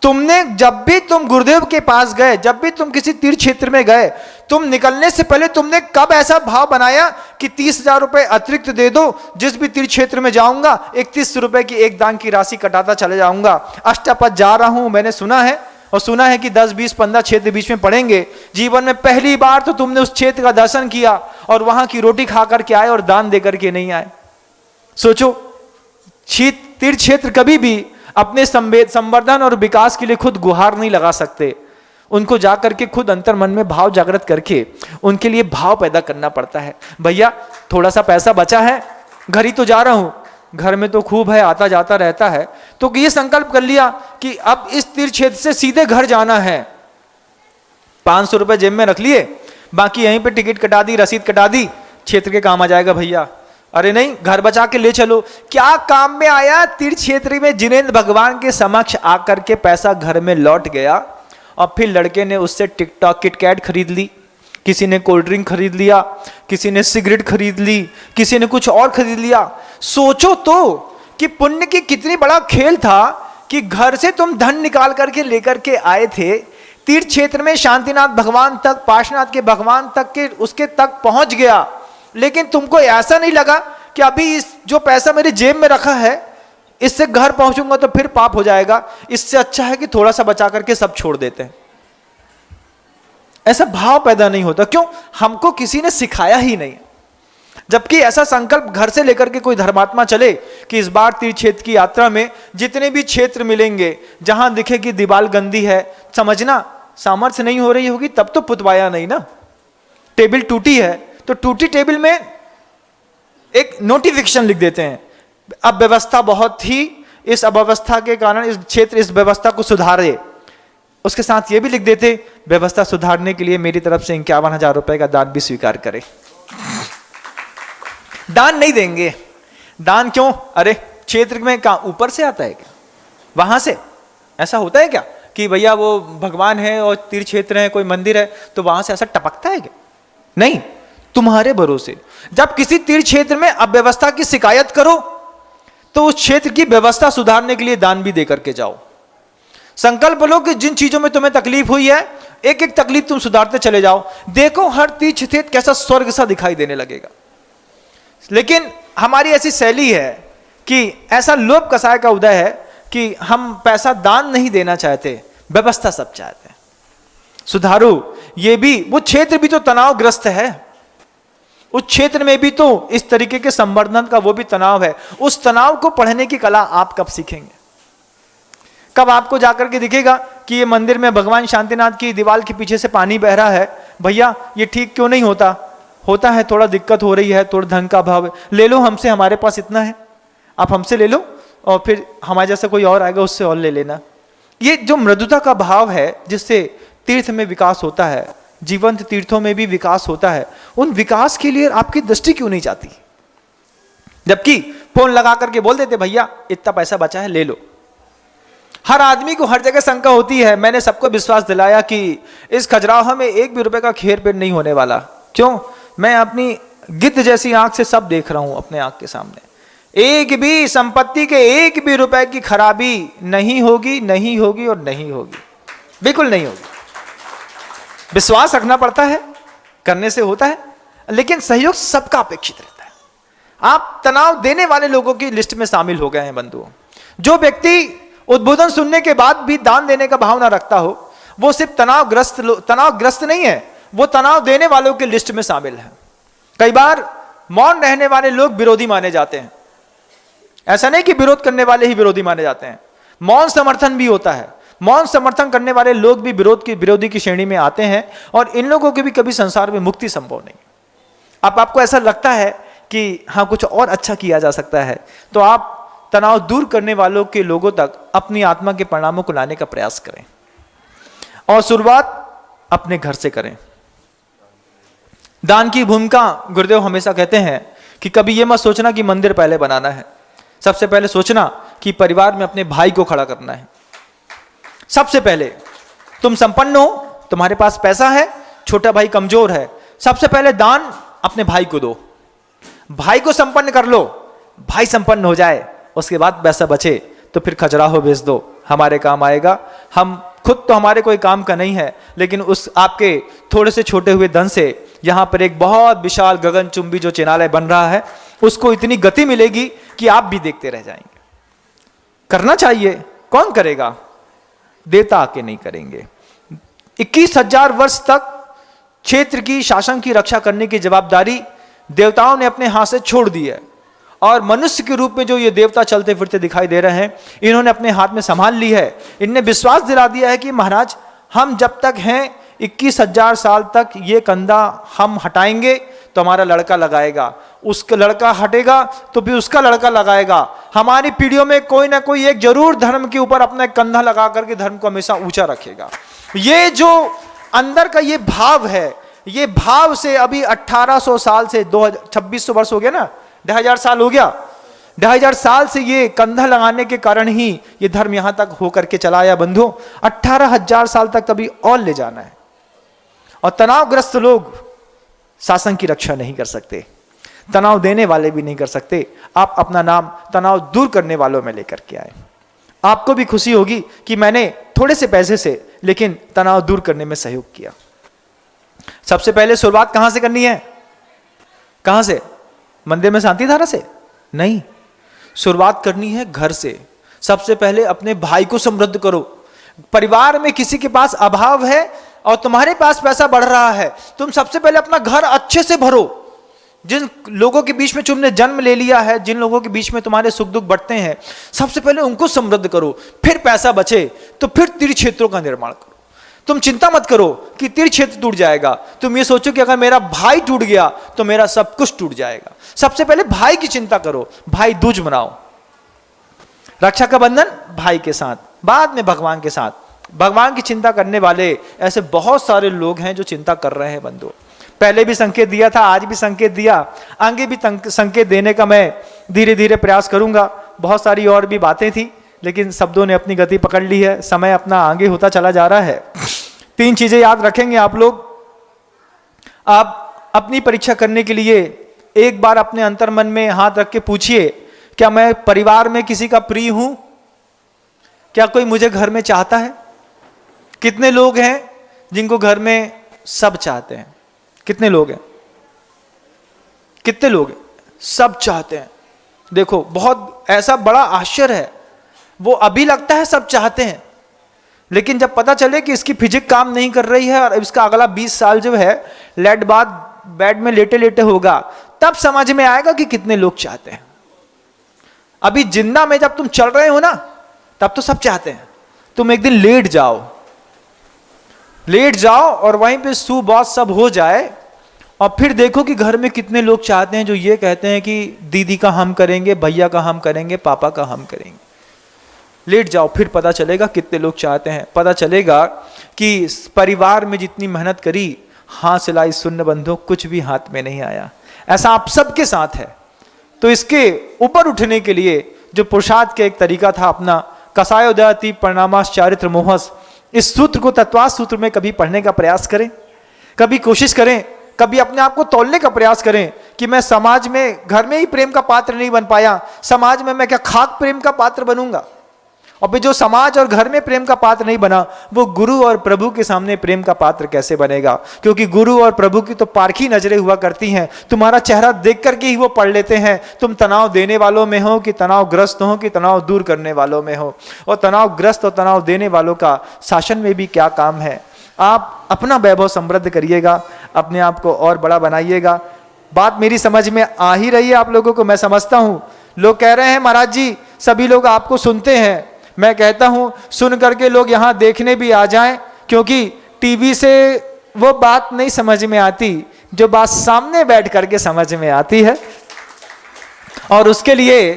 तुमने जब भी तुम गुरुदेव के पास गए, जब भी तुम किसी तीर्थ क्षेत्र में गए, तुम निकलने से पहले तुमने कब ऐसा भाव बनाया कि 30,000 रुपए अतिरिक्त दे दो, जिस भी तीर्थ क्षेत्र में जाऊंगा 31 रुपए की एक दान की राशि कटाता चले जाऊंगा। अष्टपद जा रहा हूं, मैंने सुना है, और सुना है कि 10, 20, 15 क्षेत्र बीच में पड़ेंगे। जीवन में पहली बार तो तुमने उस क्षेत्र का दर्शन किया और वहां की रोटी खा करके आए और दान दे करके नहीं आए। सोचो, तीर्थ क्षेत्र कभी भी अपने संवर्धन और विकास के लिए खुद गुहार नहीं लगा सकते। उनको जाकर के खुद अंतर मन में भाव जागृत करके उनके लिए भाव पैदा करना पड़ता है। भैया थोड़ा सा पैसा बचा है, घर ही तो जा रहा हूं, घर में तो खूब है, आता जाता रहता है, तो ये संकल्प कर लिया कि अब इस तीर्थ क्षेत्र से सीधे घर जाना है। 500 रुपए जेब में रख लिए, बाकी यहीं पे टिकट कटा दी, रसीद कटा दी, क्षेत्र के काम आ जाएगा भैया। अरे नहीं, घर बचा के ले चलो। क्या काम में आया? तीर्थ क्षेत्र में जिनेंद्र भगवान के समक्ष आकर के पैसा घर में लौट गया, और फिर लड़के ने उससे टिकटॉक किटकैट खरीद ली, किसी ने कोल्ड ड्रिंक खरीद लिया, किसी ने सिगरेट खरीद ली, किसी ने कुछ और खरीद लिया। सोचो तो कि पुण्य की कितनी बड़ा खेल था कि घर से तुम धन निकाल करके लेकर के आए थे, तीर्थ क्षेत्र में शांतिनाथ भगवान तक, पार्श्वनाथ के भगवान तक के उसके तक पहुंच गया, लेकिन तुमको ऐसा नहीं लगा कि अभी इस जो पैसा मेरे जेब में रखा है, इससे घर पहुंचूंगा तो फिर पाप हो जाएगा, इससे अच्छा है कि थोड़ा सा बचा करके सब छोड़ देते हैं। ऐसा भाव पैदा नहीं होता। क्यों? हमको किसी ने सिखाया ही नहीं। जबकि ऐसा संकल्प घर से लेकर के कोई धर्मात्मा चले कि इस बार तीर्थ क्षेत्र की यात्रा में जितने भी क्षेत्र मिलेंगे, जहां दिखे कि दीवार गंदी है, समझना सामर्थ्य नहीं हो रही होगी तब तो पुतवाया नहीं ना। टेबल टूटी है तो टूटी टेबल में एक नोटिफिकेशन लिख देते हैं, अब व्यवस्था बहुत थी, इस अव्यवस्था के कारण इस क्षेत्र इस व्यवस्था को सुधारे। उसके साथ ये भी लिख देते, व्यवस्था सुधारने के लिए मेरी तरफ से 51,000 रुपए का दान भी स्वीकार करे। दान नहीं देंगे। दान क्यों? अरे क्षेत्र में कहां ऊपर से आता है क्या? वहां से ऐसा होता है क्या कि भैया वो भगवान है और तीर्थ क्षेत्र है, कोई मंदिर है तो वहां से ऐसा टपकता है क्या? नहीं, तुम्हारे भरोसे। जब किसी तीर्थ क्षेत्र में अव्यवस्था की शिकायत करो तो उस क्षेत्र की व्यवस्था सुधारने के लिए दान भी देकर के जाओ। संकल्प लो कि जिन चीजों में तुम्हें तकलीफ हुई है, एक एक तकलीफ तुम सुधारते चले जाओ। देखो हर तीर्थ क्षेत्र कैसा स्वर्ग सा दिखाई देने लगेगा। लेकिन हमारी ऐसी शैली है कि ऐसा लोभ कसाय का उदय है कि हम पैसा दान नहीं देना चाहते, व्यवस्था सब चाहते हैं। सुधारो, ये भी वो क्षेत्र भी तो तनावग्रस्त है, उस क्षेत्र में भी तो इस तरीके के संवर्धन का वो भी तनाव है। उस तनाव को पढ़ने की कला आप कब सीखेंगे? कब आपको जाकर के दिखेगा कि ये मंदिर में भगवान शांतिनाथ की दीवार के पीछे से पानी बह रहा है, भैया ये ठीक क्यों नहीं होता? होता है थोड़ा दिक्कत हो रही है, थोड़ा धन का अभाव है, ले लो हमसे, हमारे पास इतना है, आप हमसे ले लो और फिर हमारे जैसा कोई और आएगा उससे और ले लेना। ये जो मृदुता का भाव है जिससे तीर्थ में विकास होता है, जीवंत तीर्थों में भी विकास होता है, उन विकास के लिए आपकी दृष्टि क्यों नहीं जाती? जबकि फोन लगा करके बोल देते भैया इतना पैसा बचा है ले लो। हर आदमी को हर जगह शंका होती है। मैंने सबको विश्वास दिलाया कि इस खजुराहो में एक भी रुपए का खेर पेट नहीं होने वाला। क्यों? मैं अपनी गिद्ध जैसी आंख से सब देख रहा हूं अपने आंख के सामने। एक भी संपत्ति के एक भी रुपए की खराबी नहीं होगी, नहीं होगी और नहीं होगी, बिल्कुल नहीं होगी। विश्वास रखना पड़ता है, करने से होता है, लेकिन सहयोग सबका अपेक्षित रहता है। आप तनाव देने वाले लोगों की लिस्ट में शामिल हो गए हैं बंधुओं। जो व्यक्ति उद्बोधन सुनने के बाद भी दान देने का भाव ना रखता हो, वो सिर्फ तनावग्रस्त नहीं है, वो तनाव देने वालों की लिस्ट में शामिल है। कई बार मौन रहने वाले लोग विरोधी माने जाते हैं। ऐसा नहीं कि विरोध करने वाले ही विरोधी माने जाते हैं, मौन समर्थन भी होता है। मौन समर्थन करने वाले लोग भी विरोधी की श्रेणी में आते हैं, और इन लोगों की भी कभी संसार में मुक्ति संभव नहीं। अब आपको ऐसा लगता है कि हाँ कुछ और अच्छा किया जा सकता है, तो आप तनाव दूर करने वालों के लोगों तक अपनी आत्मा के परिणामों को लाने का प्रयास करें, और शुरुआत अपने घर से करें। दान की भूमिका गुरुदेव हमेशा कहते हैं कि कभी यह मत सोचना कि मंदिर पहले बनाना है, सबसे पहले सोचना कि परिवार में अपने भाई को खड़ा करना है। सबसे पहले तुम संपन्न हो, तुम्हारे पास पैसा है, छोटा भाई कमजोर है, सबसे पहले दान अपने भाई को दो, भाई को संपन्न कर लो, भाई संपन्न हो जाए, उसके बाद पैसा बचे तो फिर खजुराहो बेच दो, हमारे काम आएगा। हम खुद तो हमारे कोई काम का नहीं है, लेकिन उस आपके थोड़े से छोटे हुए धन से यहां पर एक बहुत विशाल गगनचुंबी जो चिनालय बन रहा है, उसको इतनी गति मिलेगी कि आप भी देखते रह जाएंगे। करना चाहिए, कौन करेगा? देवता आके नहीं करेंगे। 21,000 वर्ष तक क्षेत्र की शासन की रक्षा करने की जवाबदारी देवताओं ने अपने हाथ से छोड़ दी है, और मनुष्य के रूप में जो ये देवता चलते फिरते दिखाई दे रहे हैं, इन्होंने अपने हाथ में संभाल ली है। इनने विश्वास दिला दिया है कि महाराज हम जब तक हैं 21,000 साल तक ये कंधा हम हटाएंगे तो हमारा लड़का लगाएगा, उसका लड़का हटेगा तो फिर उसका लड़का लगाएगा। हमारी पीढ़ियों में कोई ना कोई एक जरूर धर्म के ऊपर अपना कंधा लगा करके धर्म को हमेशा ऊंचा रखेगा। ये जो अंदर का ये भाव है, ये भाव से अभी 1800 साल से 2600 वर्ष हो गया ना, 2000 साल हो गया, 2000 साल से ये कंधा लगाने के कारण ही ये धर्म यहां तक होकर के चला आया। बंधु 18,000 साल तक कभी और ले जाना है। और तनावग्रस्त लोग शासन की रक्षा नहीं कर सकते, तनाव देने वाले भी नहीं कर सकते। आप अपना नाम तनाव दूर करने वालों में लेकर के आए। आपको भी खुशी होगी कि मैंने थोड़े से पैसे से लेकिन तनाव दूर करने में सहयोग किया। सबसे पहले शुरुआत कहां से करनी है? कहां से? मंदिर में शांति धारा से नहीं, शुरुआत करनी है घर से। सबसे पहले अपने भाई को समृद्ध करो। परिवार में किसी के पास अभाव है और तुम्हारे पास पैसा बढ़ रहा है, तुम सबसे पहले अपना घर अच्छे से भरो। जिन लोगों के बीच में तुमने जन्म ले लिया है, जिन लोगों के बीच में तुम्हारे सुख दुख बढ़ते हैं, सबसे पहले उनको समृद्ध करो। फिर पैसा बचे तो फिर तीर्थ क्षेत्रों का निर्माण करो। तुम चिंता मत करो कि तीर्थ क्षेत्र टूट जाएगा, तुम ये सोचो कि अगर मेरा भाई टूट गया तो मेरा सब कुछ टूट जाएगा। सबसे पहले भाई की चिंता करो, भाई दूज मनाओ। रक्षा का बंधन भाई के साथ, बाद में भगवान के साथ। भगवान की चिंता करने वाले ऐसे बहुत सारे लोग हैं जो चिंता कर रहे हैं बंधु। पहले भी संकेत दिया था, आज भी संकेत दिया, आगे भी संकेत देने का मैं धीरे धीरे प्रयास करूंगा। बहुत सारी और भी बातें थी, लेकिन शब्दों ने अपनी गति पकड़ ली है, समय अपना आगे होता चला जा रहा है। 3 चीजें याद रखेंगे आप लोग। आप अपनी परीक्षा करने के लिए एक बार अपने अंतर्मन में हाथ रख के पूछिए, क्या मैं परिवार में किसी का प्रिय हूं? क्या कोई मुझे घर में चाहता है? कितने लोग हैं जिनको घर में सब चाहते हैं? कितने लोग हैं? कितने लोग हैं? सब चाहते हैं। देखो बहुत ऐसा बड़ा आश्चर्य है, वो अभी लगता है सब चाहते हैं, लेकिन जब पता चले कि इसकी फिजिक काम नहीं कर रही है और इसका अगला 20 साल जो है लेट बाद बेड में लेटे लेटे होगा, तब समझ में आएगा कि कितने लोग चाहते हैं। अभी जिंदा में जब तुम चल रहे हो ना, तब तो सब चाहते हैं। तुम एक दिन लेट जाओ और वहीं पे सुबह सब हो जाए, और फिर देखो कि घर में कितने लोग चाहते हैं जो ये कहते हैं कि दीदी का हम करेंगे, भैया का हम करेंगे, पापा का हम करेंगे। लेट जाओ, फिर पता चलेगा कितने लोग चाहते हैं। पता चलेगा कि परिवार में जितनी मेहनत करी, हाथ सिलाई सुन्न बंधो, कुछ भी हाथ में नहीं आया। ऐसा आप सबके साथ है। तो इसके ऊपर उठने के लिए जो पुरुषार्थ का एक तरीका था अपना, कसायोदयति परिणामास चारित्र मोहस, इस सूत्र को तत्वास सूत्र में कभी पढ़ने का प्रयास करें, कभी कोशिश करें, कभी अपने आप को तौलने का प्रयास करें कि मैं समाज में, घर में ही प्रेम का पात्र नहीं बन पाया, समाज में मैं क्या खाक प्रेम का पात्र बनूंगा। और फिर जो समाज और घर में प्रेम का पात्र नहीं बना, वो गुरु और प्रभु के सामने प्रेम का पात्र कैसे बनेगा। क्योंकि गुरु और प्रभु की तो पारखी नजरें हुआ करती हैं, तुम्हारा चेहरा देख करके ही वो पढ़ लेते हैं तुम तनाव देने वालों में हो कि तनावग्रस्त हो कि तनाव दूर करने वालों में हो। और तनावग्रस्त और तनाव देने वालों का शासन में भी क्या काम है। आप अपना वैभव समृद्ध करिएगा, अपने आप को और बड़ा बनाइएगा। बात मेरी समझ में आ ही रही है आप लोगों को, मैं समझता हूं। लोग कह रहे हैं महाराज जी सभी लोग आपको सुनते हैं, मैं कहता हूं सुन करके लोग यहां देखने भी आ जाएं, क्योंकि टीवी से वो बात नहीं समझ में आती जो बात सामने बैठ करके समझ में आती है। और उसके लिए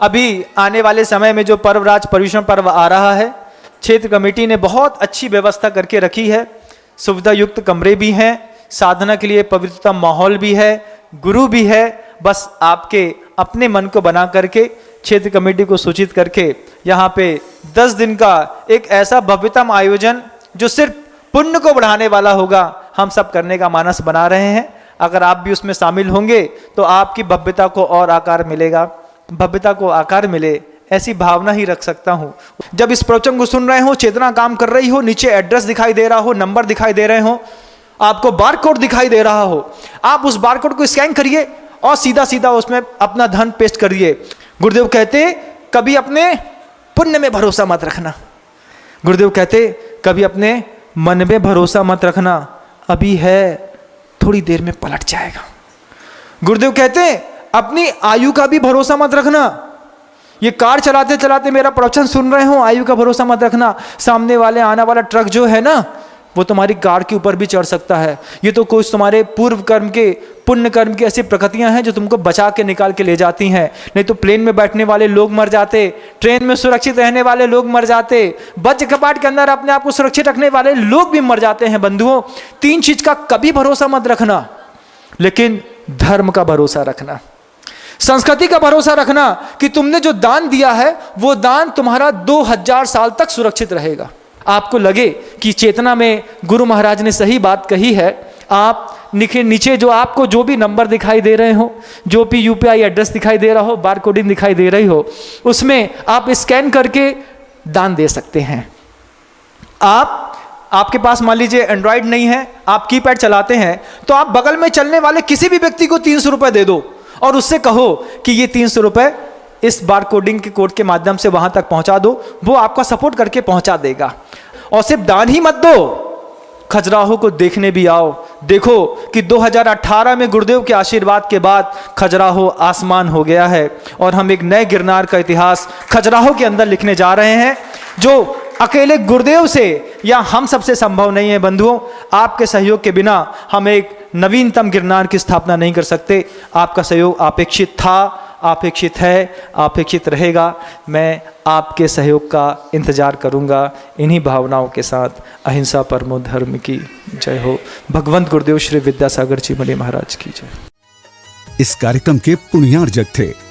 अभी आने वाले समय में जो पर्वराज पर्युषण पर्व आ रहा है, क्षेत्र कमेटी ने बहुत अच्छी व्यवस्था करके रखी है। सुविधा युक्त कमरे भी हैं, साधना के लिए पवित्रता माहौल भी है, गुरु भी है। बस आपके अपने मन को बना करके क्षेत्र कमेटी को सूचित करके यहाँ पे 10 दिन का एक ऐसा भव्यतम आयोजन जो सिर्फ पुण्य को बढ़ाने वाला होगा, हम सब करने का मानस बना रहे हैं। अगर आप भी उसमें शामिल होंगे तो आपकी भव्यता को और आकार मिलेगा। भव्यता को आकार मिले ऐसी भावना ही रख सकता हूँ। जब इस प्रवचन को सुन रहे हो, चेतना काम कर रही हो, नीचे एड्रेस दिखाई दे रहा हो, नंबर दिखाई दे रहे हो, आपको बारकोड दिखाई दे रहा हो, आप उस बारकोड को स्कैन करिए और सीधा सीधा उसमें अपना धन पेस्ट करिए। गुरुदेव कहते कभी अपने पुण्य में भरोसा मत रखना। गुरुदेव कहते कभी अपने मन में भरोसा मत रखना, अभी है थोड़ी देर में पलट जाएगा। गुरुदेव कहते अपनी आयु का भी भरोसा मत रखना। ये कार चलाते चलाते मेरा प्रवचन सुन रहे हो, आयु का भरोसा मत रखना। सामने वाले आने वाला ट्रक जो है ना, वो तुम्हारी कार के ऊपर भी चढ़ सकता है। ये तो कुछ तुम्हारे पूर्व कर्म के, पुण्य कर्म की ऐसी प्रकृतियां हैं जो तुमको बचा के निकाल के ले जाती हैं। नहीं तो प्लेन में बैठने वाले लोग मर जाते, ट्रेन में सुरक्षित रहने वाले लोग मर जाते, वज्र कपाट के अंदर अपने आप को सुरक्षित रखने वाले लोग भी मर जाते हैं। बंधुओं, 3 चीज का कभी भरोसा मत रखना, लेकिन धर्म का भरोसा रखना, संस्कृति का भरोसा रखना कि तुमने जो दान दिया है वो दान तुम्हारा 2000 साल तक सुरक्षित रहेगा। आपको लगे कि चेतना में गुरु महाराज ने सही बात कही है, आप नीचे जो आपको जो भी नंबर दिखाई दे रहे हो, जो भी यूपीआई एड्रेस दिखाई दे रहा हो, बार कोडिंग दिखाई दे रही हो, उसमें आप स्कैन करके दान दे सकते हैं। आपके पास मान लीजिए एंड्रॉयड नहीं है, आप कीपैड चलाते हैं, तो आप बगल में चलने वाले किसी भी व्यक्ति को 300 रुपए दे दो और उससे कहो कि ये 300 रुपए इस बार कोडिंग के कोड के माध्यम से वहां तक पहुंचा दो, वो आपका सपोर्ट करके पहुंचा देगा। और सिर्फ दान ही मत दो, खजुराहो को देखने भी आओ। देखो कि 2018 में गुरुदेव के आशीर्वाद के बाद खजुराहो आसमान हो गया है और हम एक नए गिरनार का इतिहास खजुराहो के अंदर लिखने जा रहे हैं, जो अकेले गुरुदेव से या हम सबसे संभव नहीं है। बंधुओं, आपके सहयोग के बिना हम एक नवीनतम गिरनार की स्थापना नहीं कर सकते। आपका सहयोग अपेक्षित था, अपेक्षित है, अपेक्षित रहेगा। मैं आपके सहयोग का इंतजार करूंगा। इन्हीं भावनाओं के साथ अहिंसा परमो धर्म की जय हो। भगवंत गुरुदेव श्री विद्यासागर जी मणि महाराज की जय। इस कार्यक्रम के पुण्यार्जक थे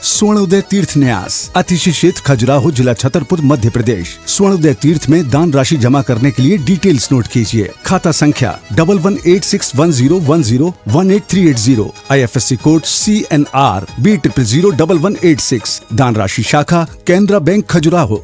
स्वर्णोदय तीर्थ न्यास, अतिशिक्षित खजुराहो, जिला छतरपुर, मध्य प्रदेश। स्वर्णोदय तीर्थ में दान राशि जमा करने के लिए डिटेल्स नोट कीजिए। खाता संख्या 11861010183880, IFSC कोड CNR B000186। दान राशि शाखा कैनरा बैंक खजुराहो।